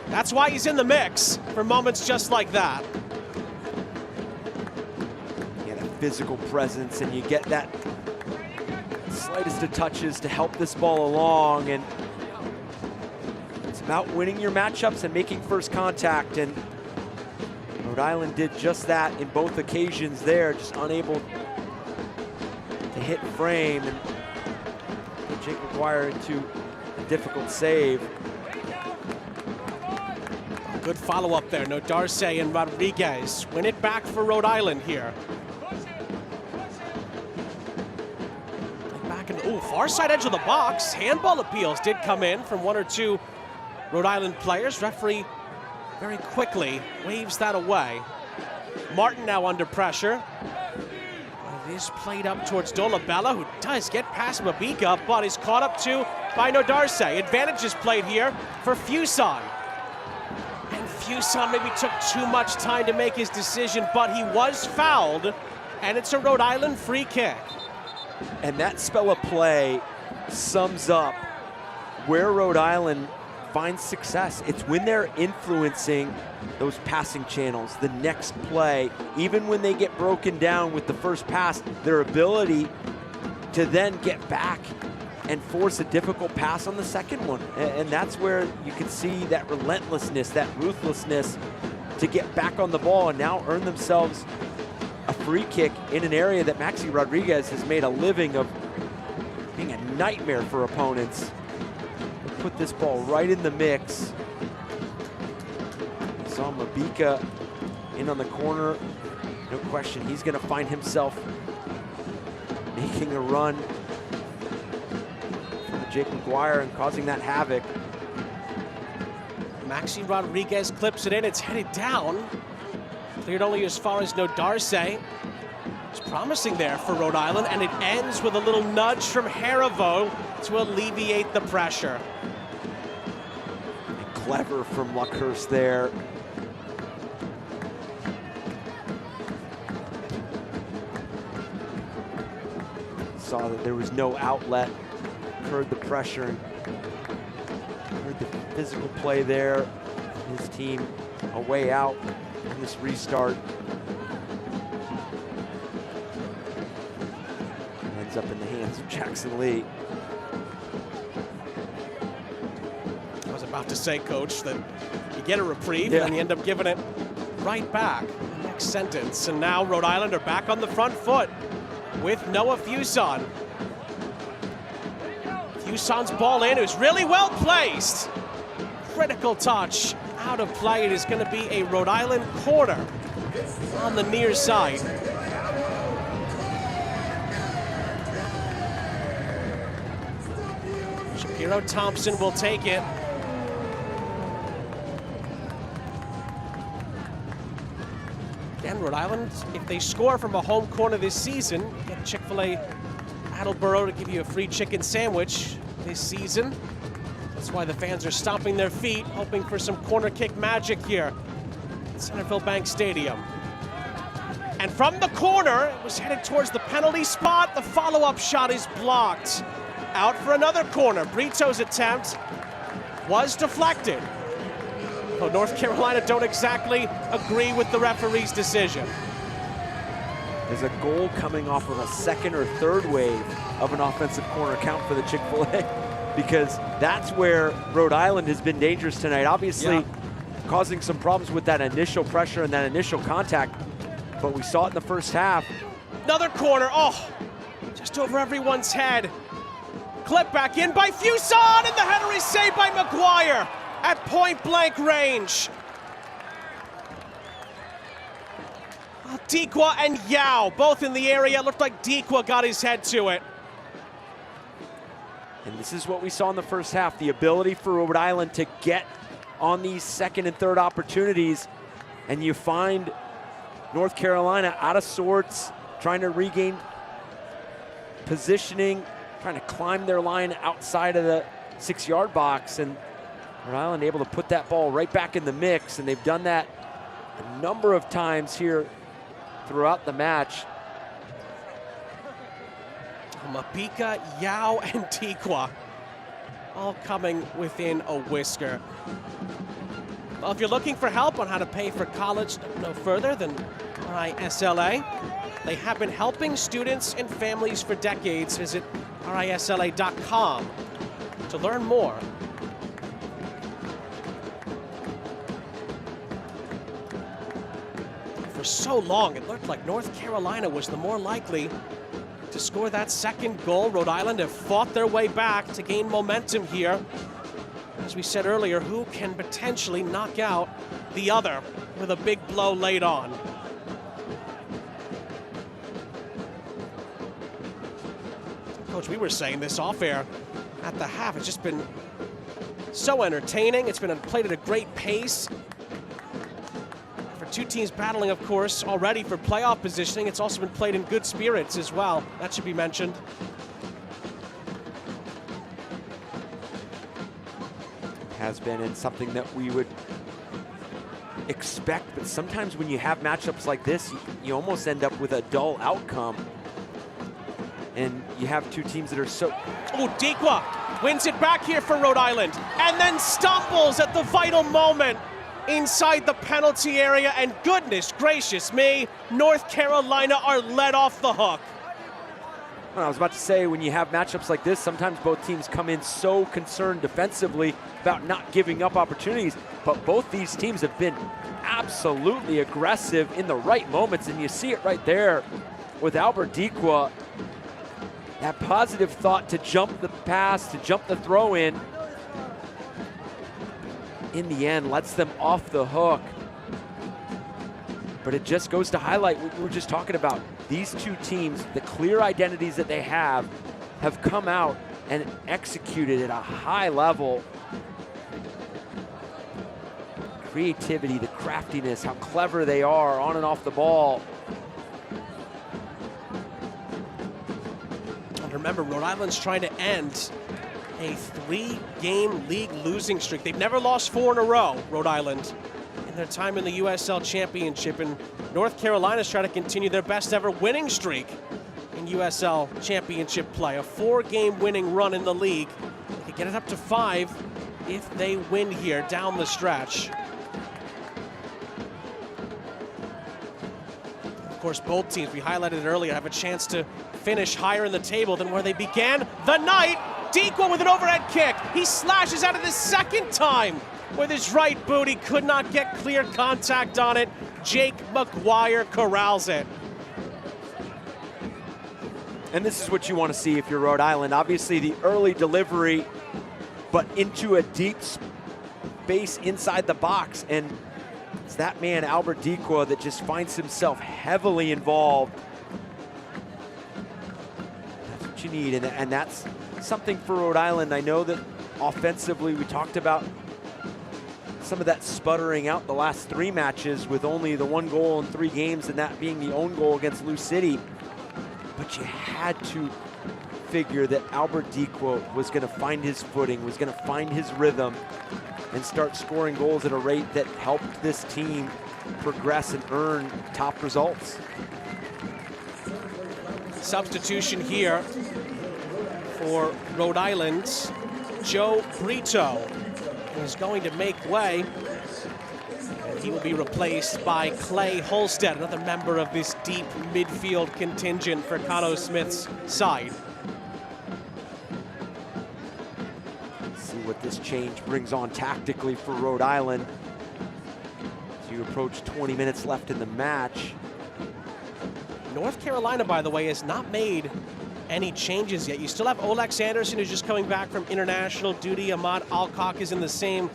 That's why he's in the mix for moments just like that. Yeah, that physical presence, and you get that slightest of touches to help this ball along, and it's about winning your matchups and making first contact, and Rhode Island did just that in both occasions there, just unable to hit frame and put Jake McGuire into a difficult save. Good follow-up there. No Darce and Rodriguez win it back for Rhode Island here. Back in, far side edge of the box. Handball appeals did come in from one or two Rhode Island players. Referee very quickly waves that away. Martin now under pressure. It is played up towards Dolabella, who does get past Mabika, but is caught up to by Nodarse. Advantage is played here for Fuson. And Fuson maybe took too much time to make his decision, but he was fouled, and it's a Rhode Island free kick. And that spell of play sums up where Rhode Island finds success. It's when they're influencing those passing channels, the next play, even when they get broken down with the first pass, their ability to then get back and force a difficult pass on the second one. And that's where you can see that relentlessness, that ruthlessness to get back on the ball and now earn themselves a free kick in an area that Maxi Rodriguez has made a living of being a nightmare for opponents. Put this ball right in the mix. Saw Mabika in on the corner. No question, he's gonna find himself making a run for Jake McGuire and causing that havoc. Maxi Rodriguez clips it in, it's headed down. Cleared only as far as Nodarse. It's promising there for Rhode Island, and it ends with a little nudge from Harivo to alleviate the pressure. Clever from Luckhurst there. Saw that there was no outlet, heard the pressure, and heard the physical play there. His team a way out in this restart. Ends up in the hands of Jackson Lee. I was about to say, Coach, that you get a reprieve and you end up giving it right back. Next sentence. And now Rhode Island are back on the front foot with Noah Fuson. Fuson's ball in, it was really well placed. Critical touch out of play. It is going to be a Rhode Island corner on the near side. Shapiro Thompson will take it. Again, Rhode Island, if they score from a home corner this season, get Chick-fil-A Attleboro to give you a free chicken sandwich this season. That's why the fans are stomping their feet, hoping for some corner kick magic here at Centerville Bank Stadium. And from the corner, it was headed towards the penalty spot. The follow-up shot is blocked. Out for another corner. Brito's attempt was deflected. Well, North Carolina don't exactly agree with the referee's decision. There's a goal coming off of a second or third wave of an offensive corner count for the Chick-fil-A, because that's where Rhode Island has been dangerous tonight. Obviously, causing some problems with that initial pressure and that initial contact, but we saw it in the first half. Another corner, just over everyone's head. clip, back in by Fuson, and the header is saved by McGuire at point-blank range. Dikwa and Yao both in the area. Looked like Dikwa got his head to it. And this is what we saw in the first half, the ability for Rhode Island to get on these second and third opportunities, and you find North Carolina out of sorts, trying to regain positioning, trying to climb their line outside of the 6-yard box, and Rhode Island able to put that ball right back in the mix, and they've done that a number of times here throughout the match. Mabika, Yao, and Dikwa all coming within a whisker. Well, if you're looking for help on how to pay for college no further than RISLA, they have been helping students and families for decades. Visit RISLA.com to learn more. For so long, it looked like North Carolina was the more likely to score that second goal. Rhode Island have fought their way back to gain momentum here. As we said earlier, who can potentially knock out the other with a big blow late on? Coach, we were saying this off air at the half. It's just been so entertaining. It's been played at a great pace. For two teams battling, of course, already for playoff positioning, it's also been played in good spirits as well. That should be mentioned. Has been, and something that we would expect, but sometimes when you have matchups like this, you almost end up with a dull outcome. And you have two teams that are so... Oh, Dikwa wins it back here for Rhode Island, and then stumbles at the vital moment inside the penalty area, and goodness gracious me, North Carolina are let off the hook. Well, I was about to say, when you have matchups like this, sometimes both teams come in so concerned defensively about not giving up opportunities, but both these teams have been absolutely aggressive in the right moments, and you see it right there with Albert Dikwa. That positive thought to jump the pass, to jump the throw in the end, lets them off the hook. But it just goes to highlight what we were just talking about. These two teams, the clear identities that they have come out and executed at a high level. Creativity, the craftiness, how clever they are on and off the ball. And remember, Rhode Island's trying to end a 3-game league losing streak. They've never lost 4 in a row, Rhode Island, in their time in the USL Championship. And North Carolina's trying to continue their best ever winning streak in USL Championship play. A 4-game winning run in the league. They could get it up to 5 if they win here down the stretch. Of course, both teams, we highlighted it earlier, have a chance to finish higher in the table than where they began the night. Dikwa with an overhead kick. He slashes out of the second time with his right boot. He could not get clear contact on it. Jake McGuire corrals it. And this is what you want to see if you're Rhode Island. Obviously the early delivery, but into a deep space inside the box. And it's that man, Albert Dikwa, that just finds himself heavily involved. That's what you need, and that's something for Rhode Island. I know that offensively, we talked about some of that sputtering out the last 3 matches with only the 1 goal in 3 games, and that being the own goal against Lou City. But you had to figure that Albert Dikwa was going to find his footing, was going to find his rhythm, and start scoring goals at a rate that helped this team progress and earn top results. Substitution here for Rhode Island. Joe Brito is going to make way, and he will be replaced by Clay Holstead, another member of this deep midfield contingent for Cano Smith's side. See what this change brings on tactically for Rhode Island as you approach 20 minutes left in the match. North Carolina, by the way, has not made any changes yet. You still have Olex Anderson, who's just coming back from international duty. Ahmad Alcock is in the same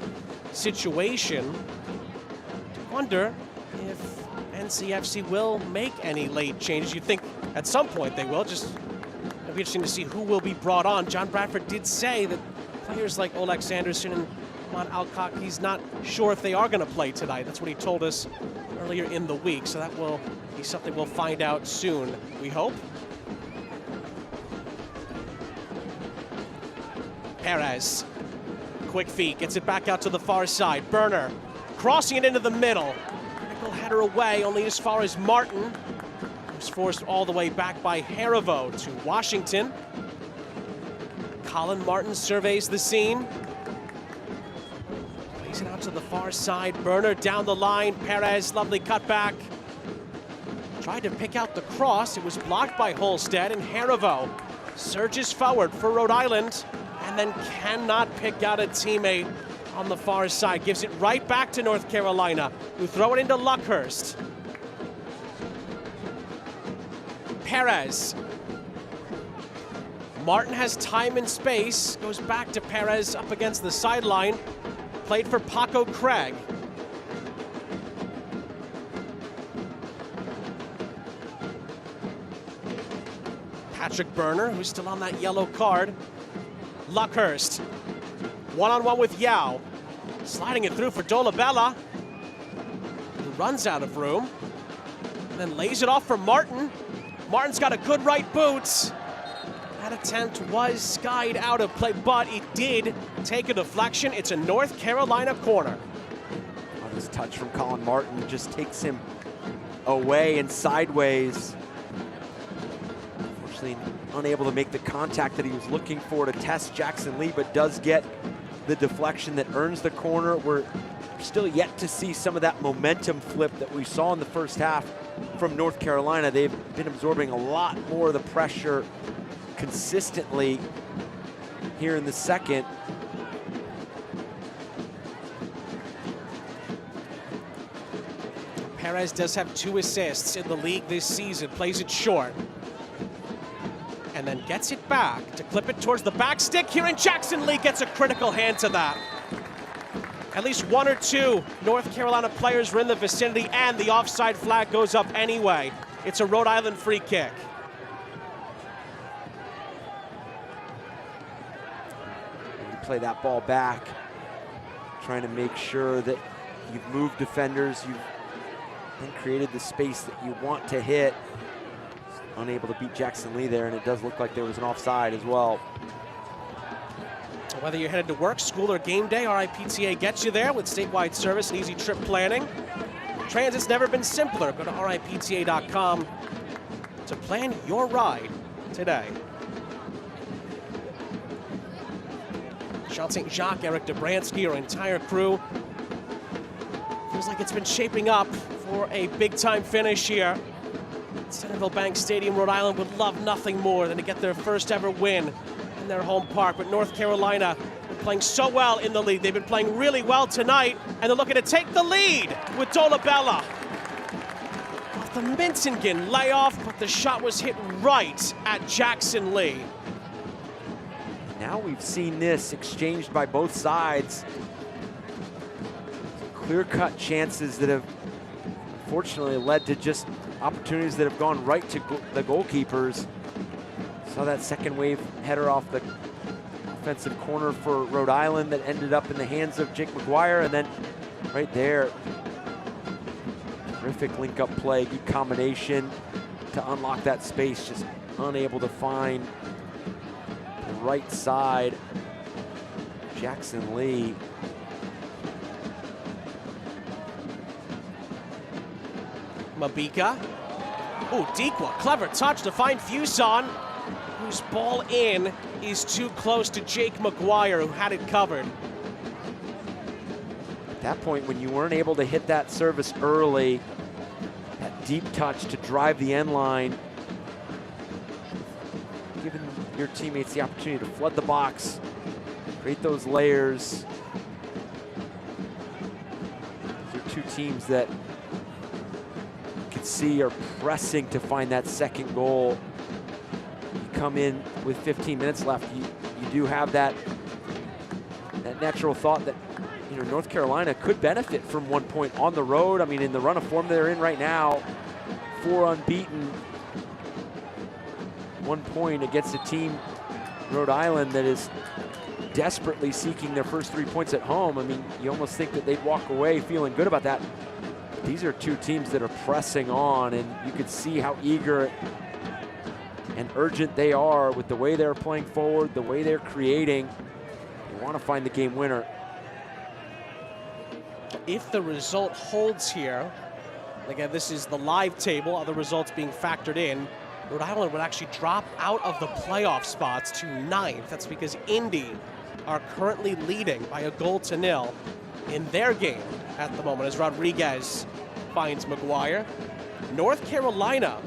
situation. I wonder if NCFC will make any late changes. You'd think at some point they will. Just it'll be interesting to see who will be brought on. John Bradford did say that players like Olex Anderson and Ahmad Alcock, he's not sure if they are going to play tonight. That's what he told us earlier in the week. So that will be something we'll find out soon, we hope. Perez, quick feet, gets it back out to the far side. Burner, crossing it into the middle. Critical header away, only as far as Martin, who's forced all the way back by Harivo to Washington. Colin Martin surveys the scene. Plays it out to the far side. Burner down the line. Perez, lovely cutback. Tried to pick out the cross. It was blocked by Holstead, and Harivo surges forward for Rhode Island and then cannot pick out a teammate on the far side. Gives it right back to North Carolina, who throw it into Luckhurst. Perez. Martin has time and space, goes back to Perez up against the sideline. Played for Paco Craig. Patrick Burner, who's still on that yellow card. Luckhurst, one-on-one with Yao. Sliding it through for Dolabella, who runs out of room. And then lays it off for Martin. Martin's got a good right boot. That attempt was skied out of play, but it did take a deflection. It's a North Carolina corner. Oh, this touch from Colin Martin just takes him away and sideways. Unfortunately, unable to make the contact that he was looking for to test Jackson Lee, but does get the deflection that earns the corner. We're still yet to see some of that momentum flip that we saw in the first half from North Carolina. They've been absorbing a lot more of the pressure consistently here in the second. Perez does have 2 assists in the league this season, plays it short. And then gets it back to clip it towards the back stick here, and Jackson Lee gets a critical hand to that. At least 1 or 2 North Carolina players were in the vicinity, and the offside flag goes up anyway. It's a Rhode Island free kick. Play that ball back, trying to make sure that you've moved defenders, you've then created the space that you want to hit. Unable to beat Jackson Lee there, and it does look like there was an offside as well. Whether you're headed to work, school, or game day, RIPTA gets you there with statewide service and easy trip planning. Transit's never been simpler. Go to RIPTA.com to plan your ride today. Sean St. Jacques, Eric Dobransky, our entire crew. Feels like it's been shaping up for a big-time finish here. Centerville Bank Stadium, Rhode Island would love nothing more than to get their first ever win in their home park. But North Carolina been playing so well in the league. They've been playing really well tonight, and they're looking to take the lead with Dolabella. Off the Mincingen layoff, but the shot was hit right at Jackson Lee. Now we've seen this exchanged by both sides. Clear-cut chances that have unfortunately led to just opportunities that have gone right to the goalkeepers. Saw that second wave header off the offensive corner for Rhode Island that ended up in the hands of Jake McGuire, and then right there, terrific link-up play, good combination to unlock that space, just unable to find the right side. Jackson Lee. Mabika. Oh, Dikwa, clever touch to find Fuson, whose ball in is too close to Jake McGuire, who had it covered. At that point, when you weren't able to hit that service early, that deep touch to drive the end line, giving your teammates the opportunity to flood the box, create those layers. These are two teams that you can see are pressing to find that second goal. come in with 15 minutes left, you do have that natural thought that, you know, North Carolina could benefit from 1 point on the road. I mean, in the run of form they're in right now, 4 unbeaten, 1 point against a team, Rhode Island, that is desperately seeking their first 3 points at home. I mean, you almost think that they'd walk away feeling good about that. These are two teams that are pressing on, and you could see how eager and urgent they are with the way they're playing forward, the way they're creating. They want to find the game winner. If the result holds here, again, this is the live table, other results being factored in, Rhode Island would actually drop out of the playoff spots to 9th. That's because Indy are currently leading by 1-0 in their game at the moment as Rodriguez finds McGuire. North Carolina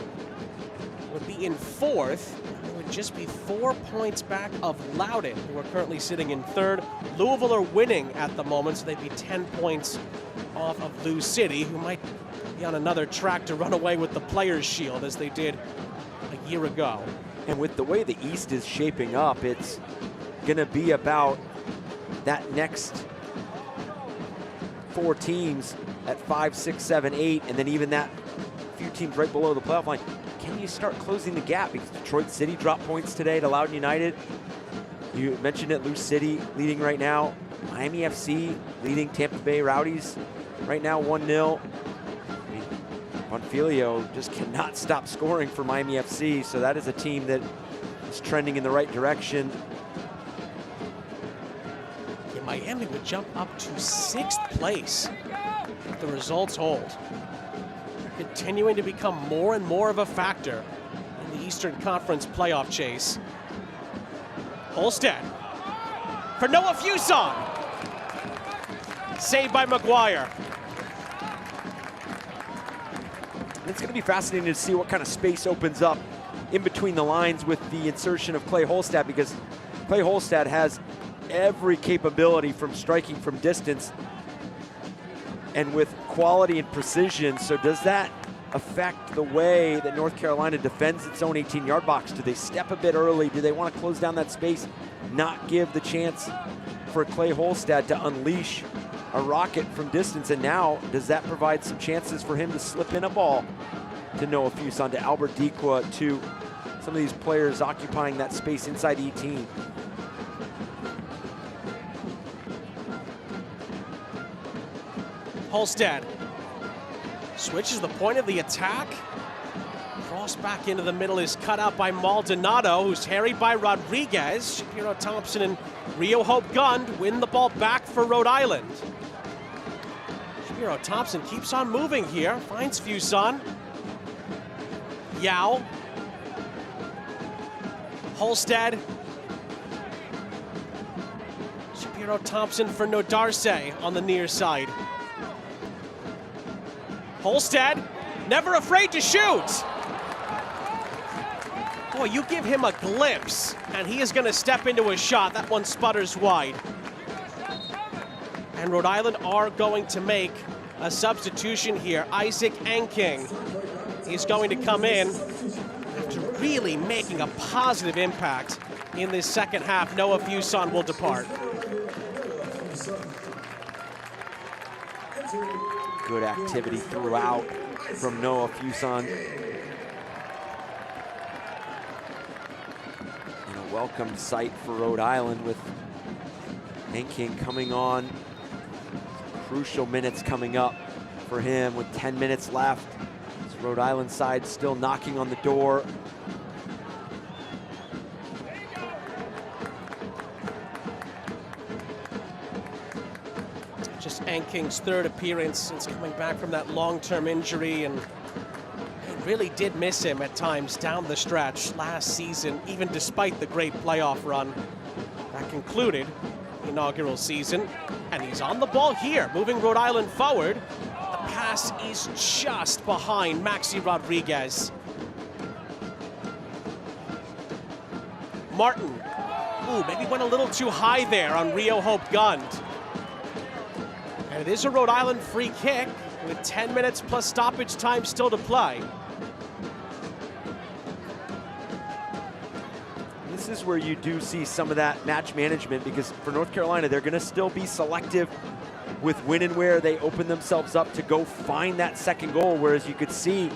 would be in 4th. It would just be 4 points back of Loudoun, who are currently sitting in 3rd. Louisville are winning at the moment, so they'd be 10 points off of Lou City, who might be on another track to run away with the Players' Shield as they did a year ago. And with the way the East is shaping up, it's going to be about that next 4 teams at 5, 6, 7, 8, and then even that few teams right below the playoff line. Can you start closing the gap? Because Detroit City dropped points today to Loudoun United. You mentioned it, Lou City leading right now. Miami FC leading Tampa Bay Rowdies right now 1-0. I mean, Bonfilio just cannot stop scoring for Miami FC, so that is a team that is trending in the right direction. Yeah, Miami would jump up to 6th place if the results hold. They're continuing to become more and more of a factor in the Eastern Conference playoff chase. Holstead for Noah Fuson. Saved by McGuire. It's going to be fascinating to see what kind of space opens up in between the lines with the insertion of Clay Holstad, because Clay Holstad has every capability from striking from distance and with quality and precision. So does that affect the way that North Carolina defends its own 18-yard box? Do they step a bit early? Do they want to close down that space, not give the chance for Clay Holstad to unleash a rocket from distance? And now, does that provide some chances for him to slip in a ball to Noah Fuson, to Albert Dequa, to some of these players occupying that space inside the 18? Holstead switches the point of the attack. Cross back into the middle is cut out by Maldonado, who's harried by Rodriguez. Shapiro Thompson and Rio Hope Gund win the ball back for Rhode Island. Shapiro Thompson keeps on moving here, finds Fuson. Yao. Holstead. Shapiro Thompson for Nodarse on the near side. Holstead, never afraid to shoot. Boy, you give him a glimpse, and he is going to step into a shot. That one sputters wide. And Rhode Island are going to make a substitution here. Isaac Enking is going to come in after really making a positive impact in this second half. Noah Fuson will depart. Good activity throughout from Noah Fuson. And a welcome sight for Rhode Island with Enking coming on. Crucial minutes coming up for him with 10 minutes left. This Rhode Island side still knocking on the door. Just Enking's 3rd appearance since coming back from that long-term injury, and he really did miss him at times down the stretch last season, even despite the great playoff run that concluded the inaugural season. And he's on the ball here, moving Rhode Island forward. The pass is just behind Maxi Rodriguez. Martin, ooh, maybe went a little too high there on Rio Hope Gund. And it is a Rhode Island free kick with 10 minutes plus stoppage time still to play. this is where you do see some of that match management, because for North Carolina, they're going to still be selective with when and where they open themselves up to go find that second goal, whereas you could see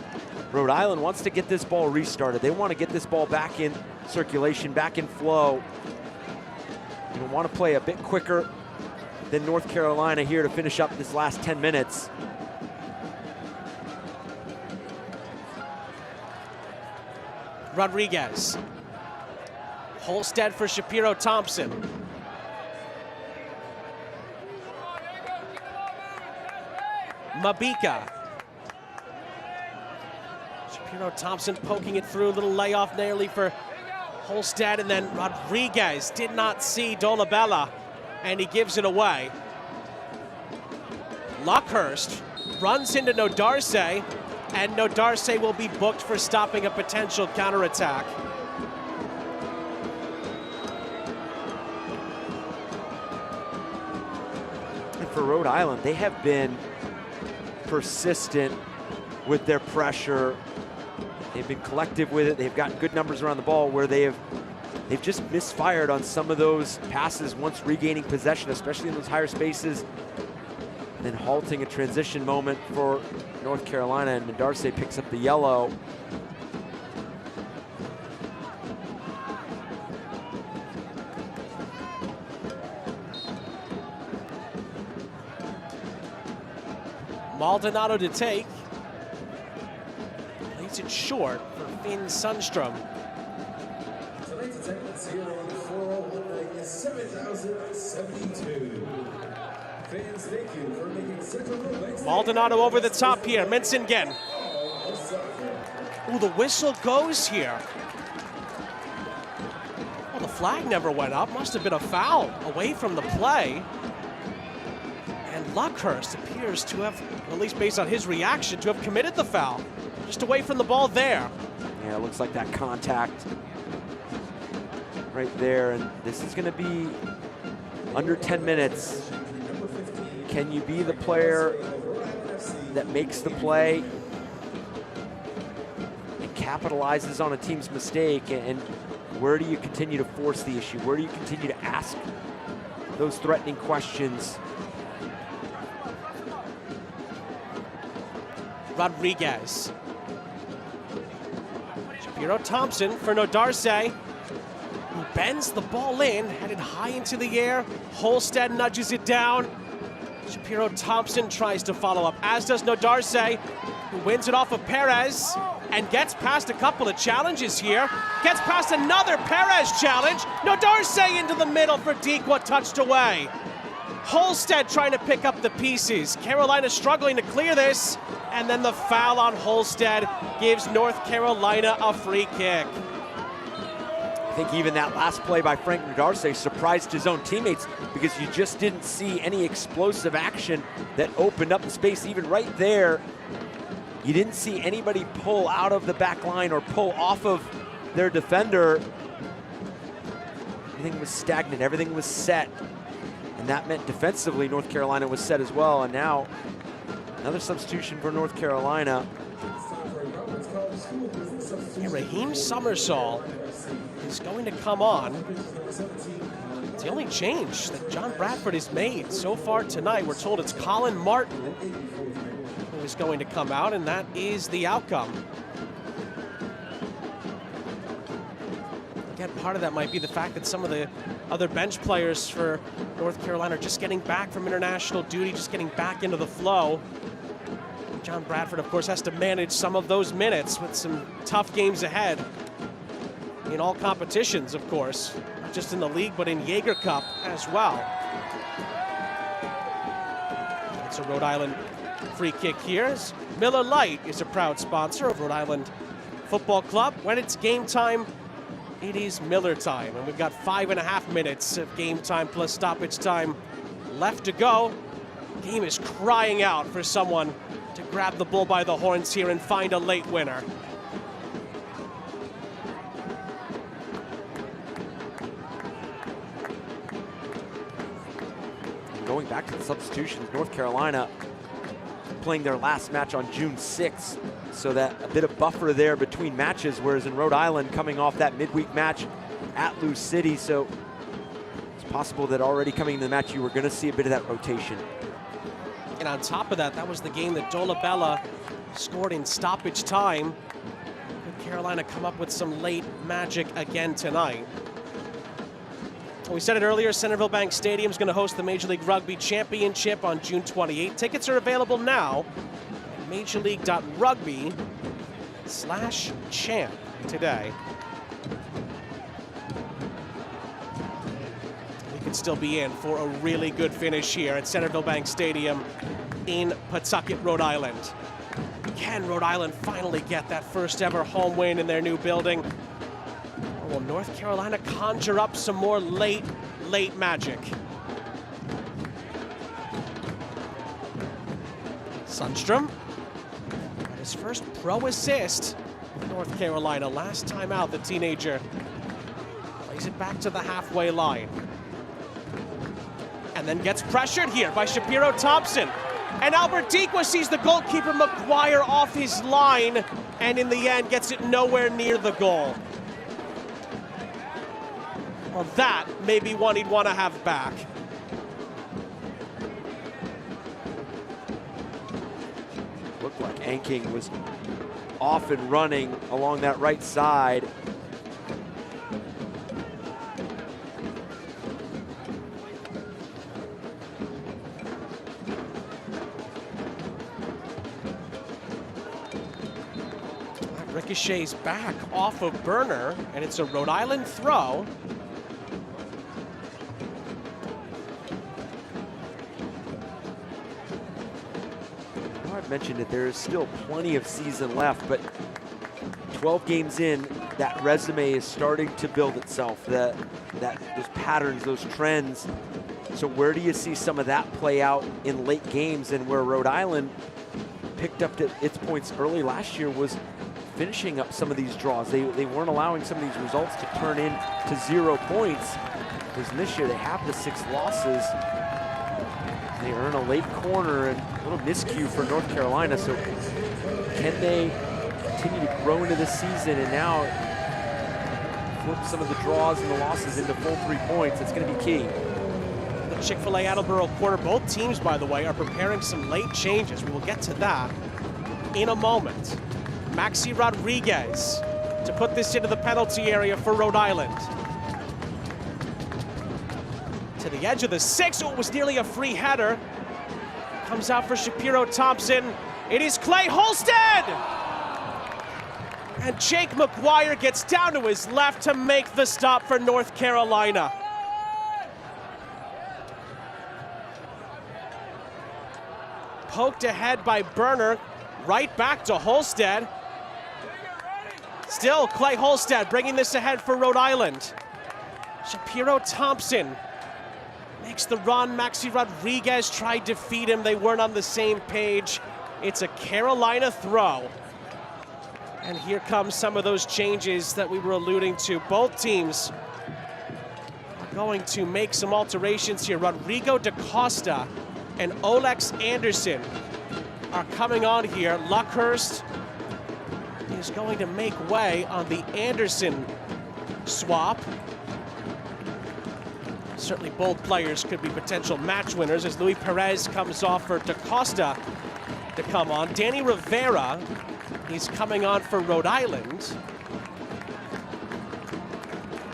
Rhode Island wants to get this ball restarted. They want to get this ball back in circulation, back in flow. You want to play a bit quicker than North Carolina here to finish up this last 10 minutes. Rodriguez. Holstead for Shapiro Thompson. Mabika. Shapiro Thompson poking it through, little layoff nearly for Holstead, and then Rodriguez did not see Dolabella, and he gives it away. Luckhurst runs into Nodarse, and Nodarse will be booked for stopping a potential counterattack. And for Rhode Island, they have been persistent with their pressure. They've been collective with it. They've gotten good numbers around the ball where they've just misfired on some of those passes once regaining possession, especially in those higher spaces. And then halting a transition moment for North Carolina, and Nodarse picks up the yellow. Maldonado to take. Plays it short for Finn Sundstrom. Tonight's attendance here on the floor is 7,072. Fans, thank you for making Central Rhode. Maldonado over the top here. Mensingen. Ooh, the whistle goes here. Well, the flag never went up. Must have been a foul away from the play. And Luckhurst appears to have, at least based on his reaction, to have committed the foul. Just away from the ball there. Yeah, it looks like that contact right there. And this is going to be under 10 minutes. Can you be the player that makes the play and capitalizes on a team's mistake? And where do you continue to force the issue? Where do you continue to ask those threatening questions? Rodriguez. Shapiro Thompson for Nodarse, who bends the ball in, headed high into the air. Holstead nudges it down. Shapiro Thompson tries to follow up, as does Nodarse, who wins it off of Perez and gets past a couple of challenges here. Gets past another Perez challenge. Nodarse into the middle for Dequa, touched away. Holstead trying to pick up the pieces. Carolina struggling to clear this, and then the foul on Holstead gives North Carolina a free kick. I think even that last play by Frank Nodarse surprised his own teammates, because you just didn't see any explosive action that opened up the space. Even right there, you didn't see anybody pull out of the back line or pull off of their defender. Everything was stagnant, everything was set. And that meant defensively North Carolina was set as well. And now another substitution for North Carolina. And Raheem Summersall is going to come on. It's the only change that John Bradford has made so far tonight. We're told it's Colin Martin who is going to come out, and that is the outcome. Again, part of that might be the fact that some of the other bench players for North Carolina are just getting back from international duty, just getting back into the flow. John Bradford, of course, has to manage some of those minutes with some tough games ahead in all competitions, of course, not just in the league, but in Jaeger Cup as well. It's a Rhode Island free kick here. Miller Lite is a proud sponsor of Rhode Island Football Club. When it's game time, it is Miller time, and we've got 5.5 minutes of game time plus stoppage time left to go. Game is crying out for someone to grab the bull by the horns here and find a late winner. And going back to the substitutions, North Carolina playing their last match on June 6th, so that a bit of buffer there between matches, whereas in Rhode Island, coming off that midweek match at Lou City, so it's possible that already coming into the match you were going to see a bit of that rotation. And on top of that, that was the game that Dolabella scored in stoppage time. Could Carolina come up with some late magic again tonight? We said it earlier, Centerville Bank Stadium is going to host the Major League Rugby Championship on June 28th. Tickets are available now at majorleague.rugby/champ today. We could still be in for a really good finish here at Centerville Bank Stadium in Pawtucket, Rhode Island. Can Rhode Island finally get that first ever home win in their new building? Or will North Carolina conjure up some more late magic? Sundstrom got his first pro assist with North Carolina. Last time out, the teenager plays it back to the halfway line. And then gets pressured here by Shapiro Thompson. And Albert Dequa sees the goalkeeper McGuire off his line, and in the end gets it nowhere near the goal. Well, that may be one he'd want to have back. Looked like Anking was off and running along that right side. Ricochets back off of Burner, and it's a Rhode Island throw. I've mentioned that there is still plenty of season left, but 12 games in, that resume is starting to build itself, those patterns, those trends. So where do you see some of that play out in late games, and where Rhode Island picked up its points early last year was finishing up some of these draws. They weren't allowing some of these results to turn into 0 points, because this year they have the 6 losses. They earn a late corner and a little miscue for North Carolina. So can they continue to grow into this season and now flip some of the draws and the losses into full 3 points? It's going to be key. The Chick-fil-A Attleboro corner, both teams, by the way, are preparing some late changes. We will get to that in a moment. Maxi Rodriguez to put this into the penalty area for Rhode Island. To the edge of the 6. Oh, it was nearly a free header. Comes out for Shapiro Thompson. It is Clay Holstead! And Jake McGuire gets down to his left to make the stop for North Carolina. Poked ahead by Burner. Right back to Holstead. Still Clay Holstead bringing this ahead for Rhode Island. Shapiro Thompson makes the run. Maxi Rodriguez tried to feed him. They weren't on the same page. It's a Carolina throw. And here comes some of those changes that we were alluding to. Both teams are going to make some alterations here. Rodrigo DaCosta and Olex Anderson are coming on here. Luckhurst is going to make way on the Anderson swap. Certainly both players could be potential match winners as Luis Perez comes off for DaCosta to come on. Danny Rivera, he's coming on for Rhode Island.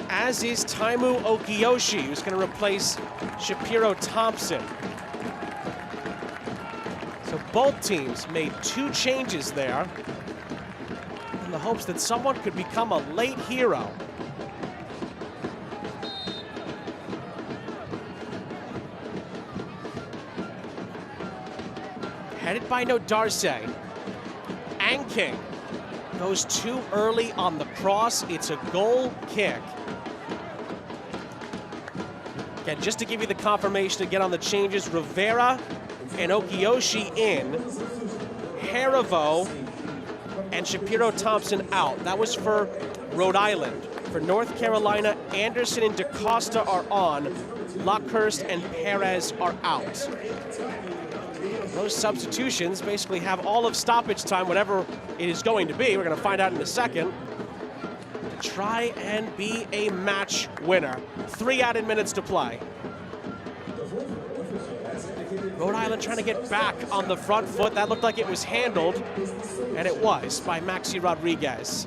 As is Taimu Okiyoshi, who's going to replace Shapiro Thompson. So both teams made 2 changes there in the hopes that someone could become a late hero. Headed by Nodarse. Anking goes too early on the cross. It's a goal kick. Again, just to give you the confirmation again on the changes, Rivera and Okiyoshi in, Harivo and Shapiro Thompson out. That was for Rhode Island. For North Carolina, Anderson and DaCosta are on. Luckhurst and Perez are out. Those substitutions basically have all of stoppage time, whatever it is going to be. We're going to find out in a second. to try and be a match winner. 3 added minutes to play. Rhode Island trying to get back on the front foot. That looked like it was handled, and it was by Maxi Rodriguez.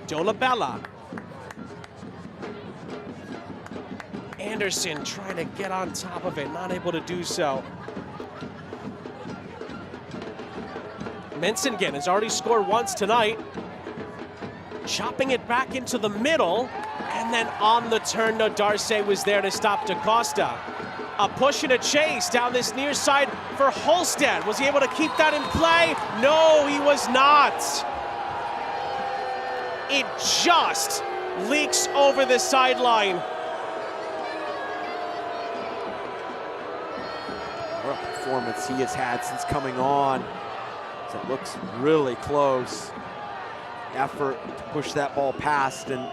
Dolabella. Anderson trying to get on top of it, not able to do so. Mensingen has already scored once tonight. Chopping it back into the middle, and then on the turn, Nodarse was there to stop DaCosta. A push and a chase down this near side for Holstead. Was he able to keep that in play? No, he was not. It just leaks over the sideline. What a performance he has had since coming on. So it looks really close. Effort to push that ball past and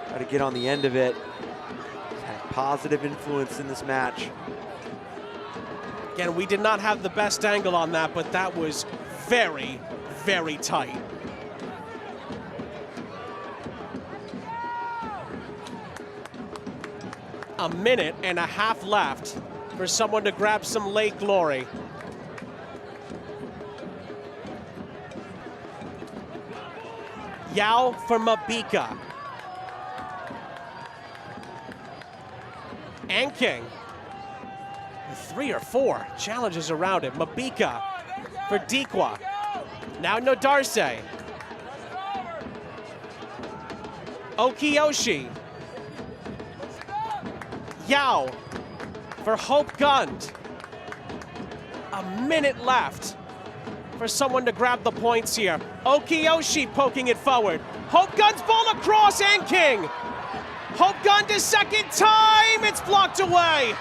try to get on the end of it. He's had a positive influence in this match. Again, we did not have the best angle on that, but that was very, very tight. A minute and a half left for someone to grab some late glory. Yao for Mabika. Anking. 3 or 4 challenges around it. Mabika for Dikwa. Now Nodarse. Okiyoshi. Yao for Hope Gund. A minute left for someone to grab the points here. Okiyoshi poking it forward. Hope Gund's ball across, and King. Hope Gund a second time, it's blocked away.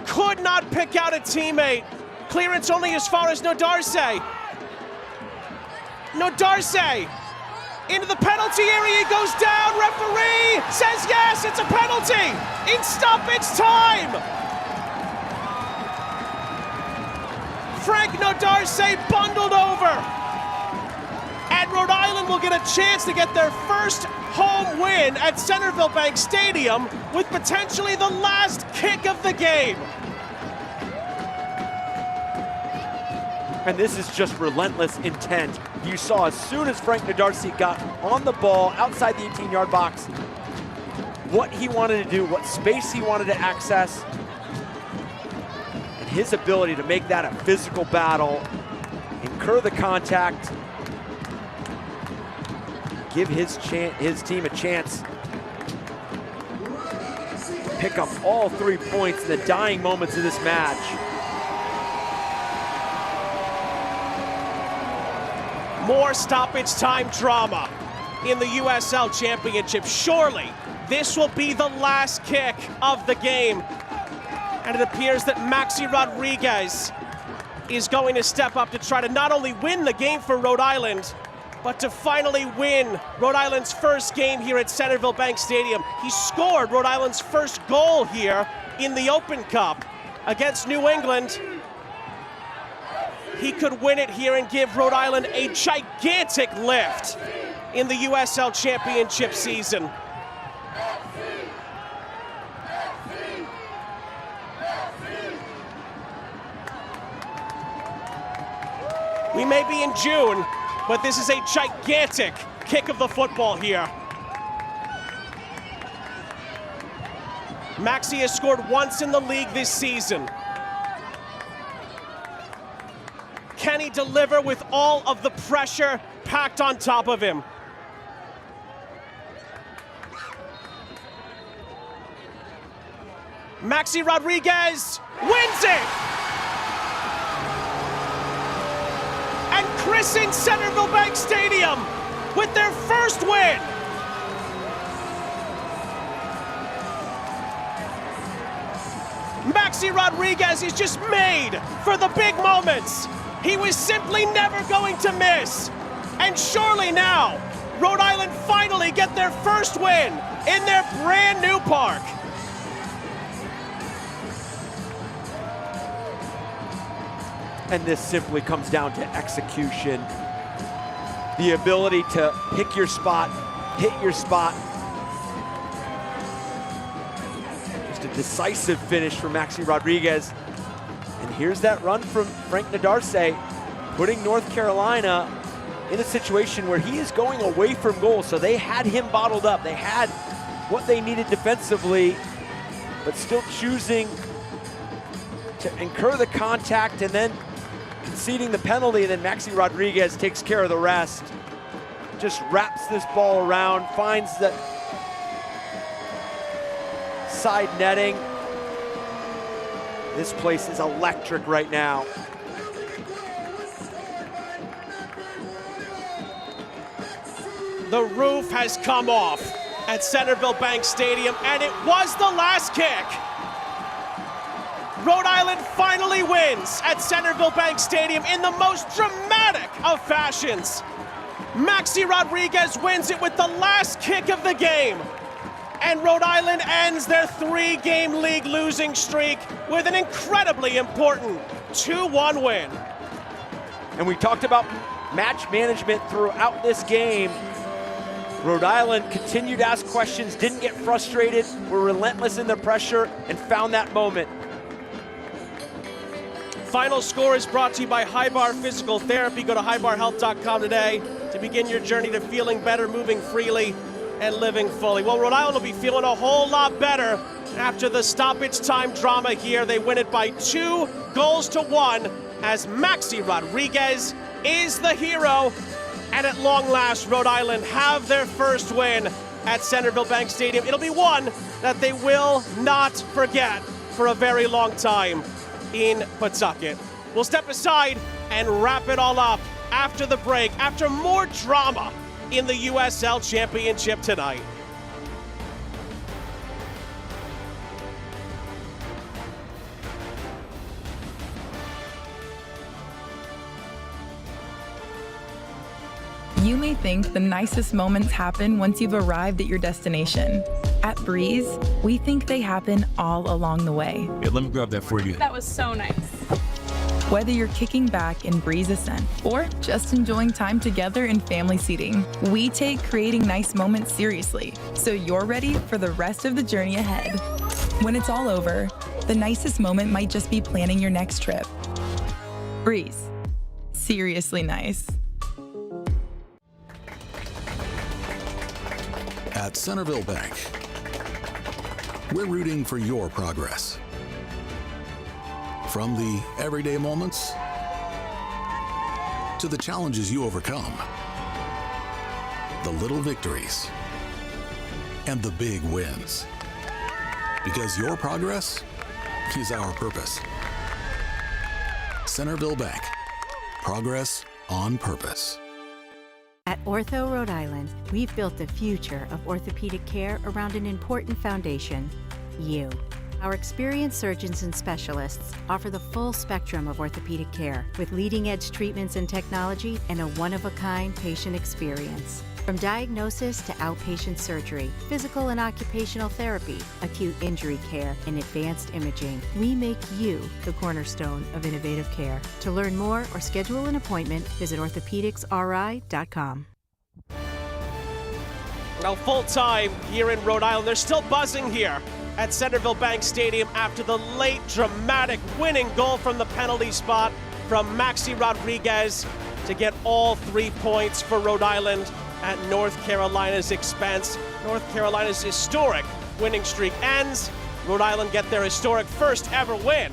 Could not pick out a teammate. Clearance only as far as Nodarse. Nodarse into the penalty area, he goes down. Referee says yes, it's a penalty in stoppage time. Frank Nodarse bundled over. And Rhode Island will get a chance to get their first home win at Centerville Bank Stadium with potentially the last kick of the game. And this is just relentless intent. You saw as soon as Frank Nodarse got on the ball outside the 18-yard box, what he wanted to do, what space he wanted to access, and his ability to make that a physical battle, incur the contact, give his team a chance to pick up all 3 points in the dying moments of this match. More stoppage time drama in the USL Championship. Surely this will be the last kick of the game. And it appears that Maxi Rodriguez is going to step up to try to not only win the game for Rhode Island, but to finally win Rhode Island's first game here at Centerville Bank Stadium. He scored Rhode Island's first goal here in the Open Cup against New England. He could win it here and give Rhode Island a gigantic lift in the USL Championship season. We may be in June, but this is a gigantic kick of the football here. Maxi has scored once in the league this season. Can he deliver with all of the pressure packed on top of him? Maxi Rodriguez wins it! And christens Centerville Bank Stadium with their first win! Maxi Rodriguez is just made for the big moments. He was simply never going to miss. And surely now, Rhode Island finally get their first win in their brand new park. And this simply comes down to execution. The ability to pick your spot, hit your spot. Just a decisive finish from Maxi Rodriguez. And here's that run from Frank Nadarce, putting North Carolina in a situation where he is going away from goal. So they had him bottled up. They had what they needed defensively, but still choosing to incur the contact and then conceding the penalty. And then Maxi Rodriguez takes care of the rest. Just wraps this ball around, finds the side netting. This place is electric right now. The roof has come off at Centerville Bank Stadium, and it was the last kick. Rhode Island finally wins at Centerville Bank Stadium in the most dramatic of fashions. Maxi Rodriguez wins it with the last kick of the game. And Rhode Island ends their 3-game league losing streak with an incredibly important 2-1 win. And we talked about match management throughout this game. Rhode Island continued to ask questions, didn't get frustrated, were relentless in their pressure, and found that moment. Final score is brought to you by High Bar Physical Therapy. Go to highbarhealth.com today to begin your journey to feeling better, moving freely, and living fully. Well, Rhode Island will be feeling a whole lot better after the stoppage time drama here. They win it by 2-1 as Maxi Rodriguez is the hero. And at long last, Rhode Island have their first win at Centerville Bank Stadium. It'll be one that they will not forget for a very long time in Pawtucket. We'll step aside and wrap it all up after the break, after more drama in the USL Championship tonight. You may think the nicest moments happen once you've arrived at your destination. At Breeze, we think they happen all along the way. Yeah, let me grab that for you. That was so nice. Whether you're kicking back in Breeze Ascent or just enjoying time together in family seating, we take creating nice moments seriously, so you're ready for the rest of the journey ahead. When it's all over, the nicest moment might just be planning your next trip. Breeze. Seriously nice. At Centerville Bank, we're rooting for your progress. From the everyday moments to the challenges you overcome, the little victories and the big wins. Because your progress is our purpose. Centerville Bank, progress on purpose. At Ortho Rhode Island, we've built the future of orthopedic care around an important foundation, you. Our experienced surgeons and specialists offer the full spectrum of orthopedic care with leading-edge treatments and technology and a one-of-a-kind patient experience. From diagnosis to outpatient surgery, physical and occupational therapy, acute injury care, and advanced imaging, we make you the cornerstone of innovative care. To learn more or schedule an appointment, visit orthopedicsri.com. Well, full time here in Rhode Island. They're still buzzing here at Centerville Bank Stadium after the late dramatic winning goal from the penalty spot from Maxi Rodriguez to get all 3 points for Rhode Island at North Carolina's expense. North Carolina's historic winning streak ends. Rhode Island get their historic first ever win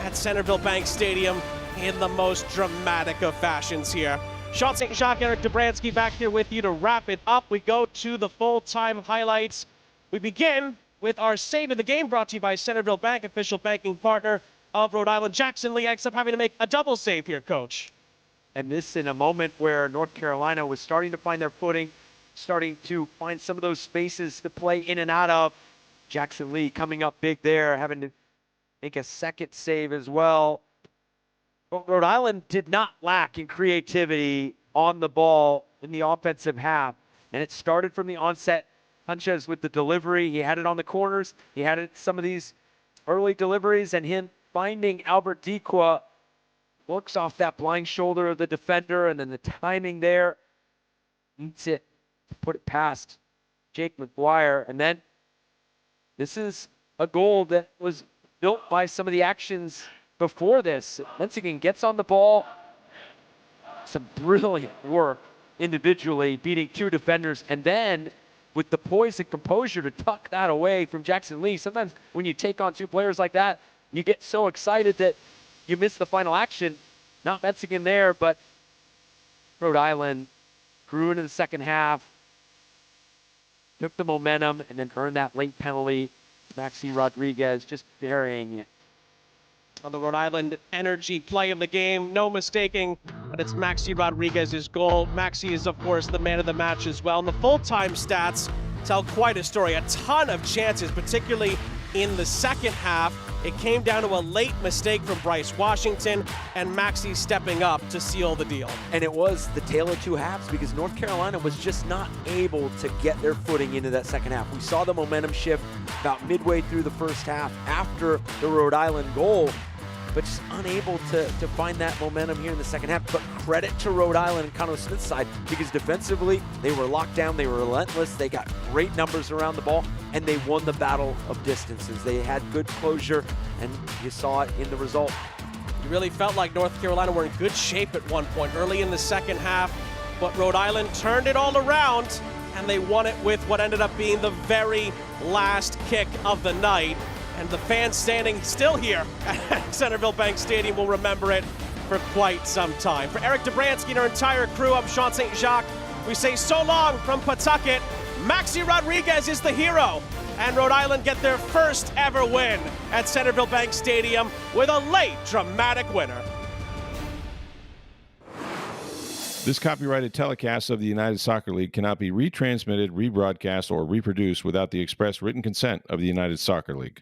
at Centerville Bank Stadium in the most dramatic of fashions here. Sean St. Jacques, Eric Dobransky back here with you to wrap it up. We go to the full-time highlights. We begin with our save of the game brought to you by Centerville Bank, official banking partner of Rhode Island. Jackson Lee ends up having to make a double save here, Coach. And this in a moment where North Carolina was starting to find their footing, starting to find some of those spaces to play in and out of. Jackson Lee coming up big there, having to make a second save as well. But Rhode Island did not lack in creativity on the ball in the offensive half. And it started from the onset. Sanchez with the delivery. He had it on the corners. He had it some of these early deliveries, and him finding Albert Dequa Looks off that blind shoulder of the defender, and then the timing there. Needs it to put it past Jake McGuire. And then this is a goal that was built by some of the actions before this. Menzigen gets on the ball. Some brilliant work individually, beating two defenders, and then with the poise and composure to tuck that away from Jackson Lee. Sometimes when you take on two players like that, you get so excited that you miss the final action. Not Menzigen there, but Rhode Island grew into the second half, took the momentum, and then earned that late penalty. Maxi Rodriguez just burying it. On the Rhode Island energy play of the game, no mistaking, but it's Maxi Rodriguez's goal. Maxi is, of course, the man of the match as well. And the full-time stats tell quite a story. A ton of chances, particularly in the second half. It came down to a late mistake from Bryce Washington, and Maxi stepping up to seal the deal. And it was the tale of two halves because North Carolina was just not able to get their footing into that second half. We saw the momentum shift about midway through the first half after the Rhode Island goal, but just unable to find that momentum here in the second half. But credit to Rhode Island and Conor Smith's side, because defensively, they were locked down, they were relentless, they got great numbers around the ball, and they won the battle of distances. They had good closure, and you saw it in the result. You really felt like North Carolina were in good shape at one point early in the second half, but Rhode Island turned it all around, and they won it with what ended up being the very last kick of the night. And the fans standing still here at Centerville Bank Stadium will remember it for quite some time. For Eric Dobransky and our entire crew, I'm Sean St. Jacques. We say so long from Pawtucket. Maxi Rodriguez is the hero, and Rhode Island get their first ever win at Centerville Bank Stadium with a late dramatic winner. This copyrighted telecast of the United Soccer League cannot be retransmitted, rebroadcast, or reproduced without the express written consent of the United Soccer League.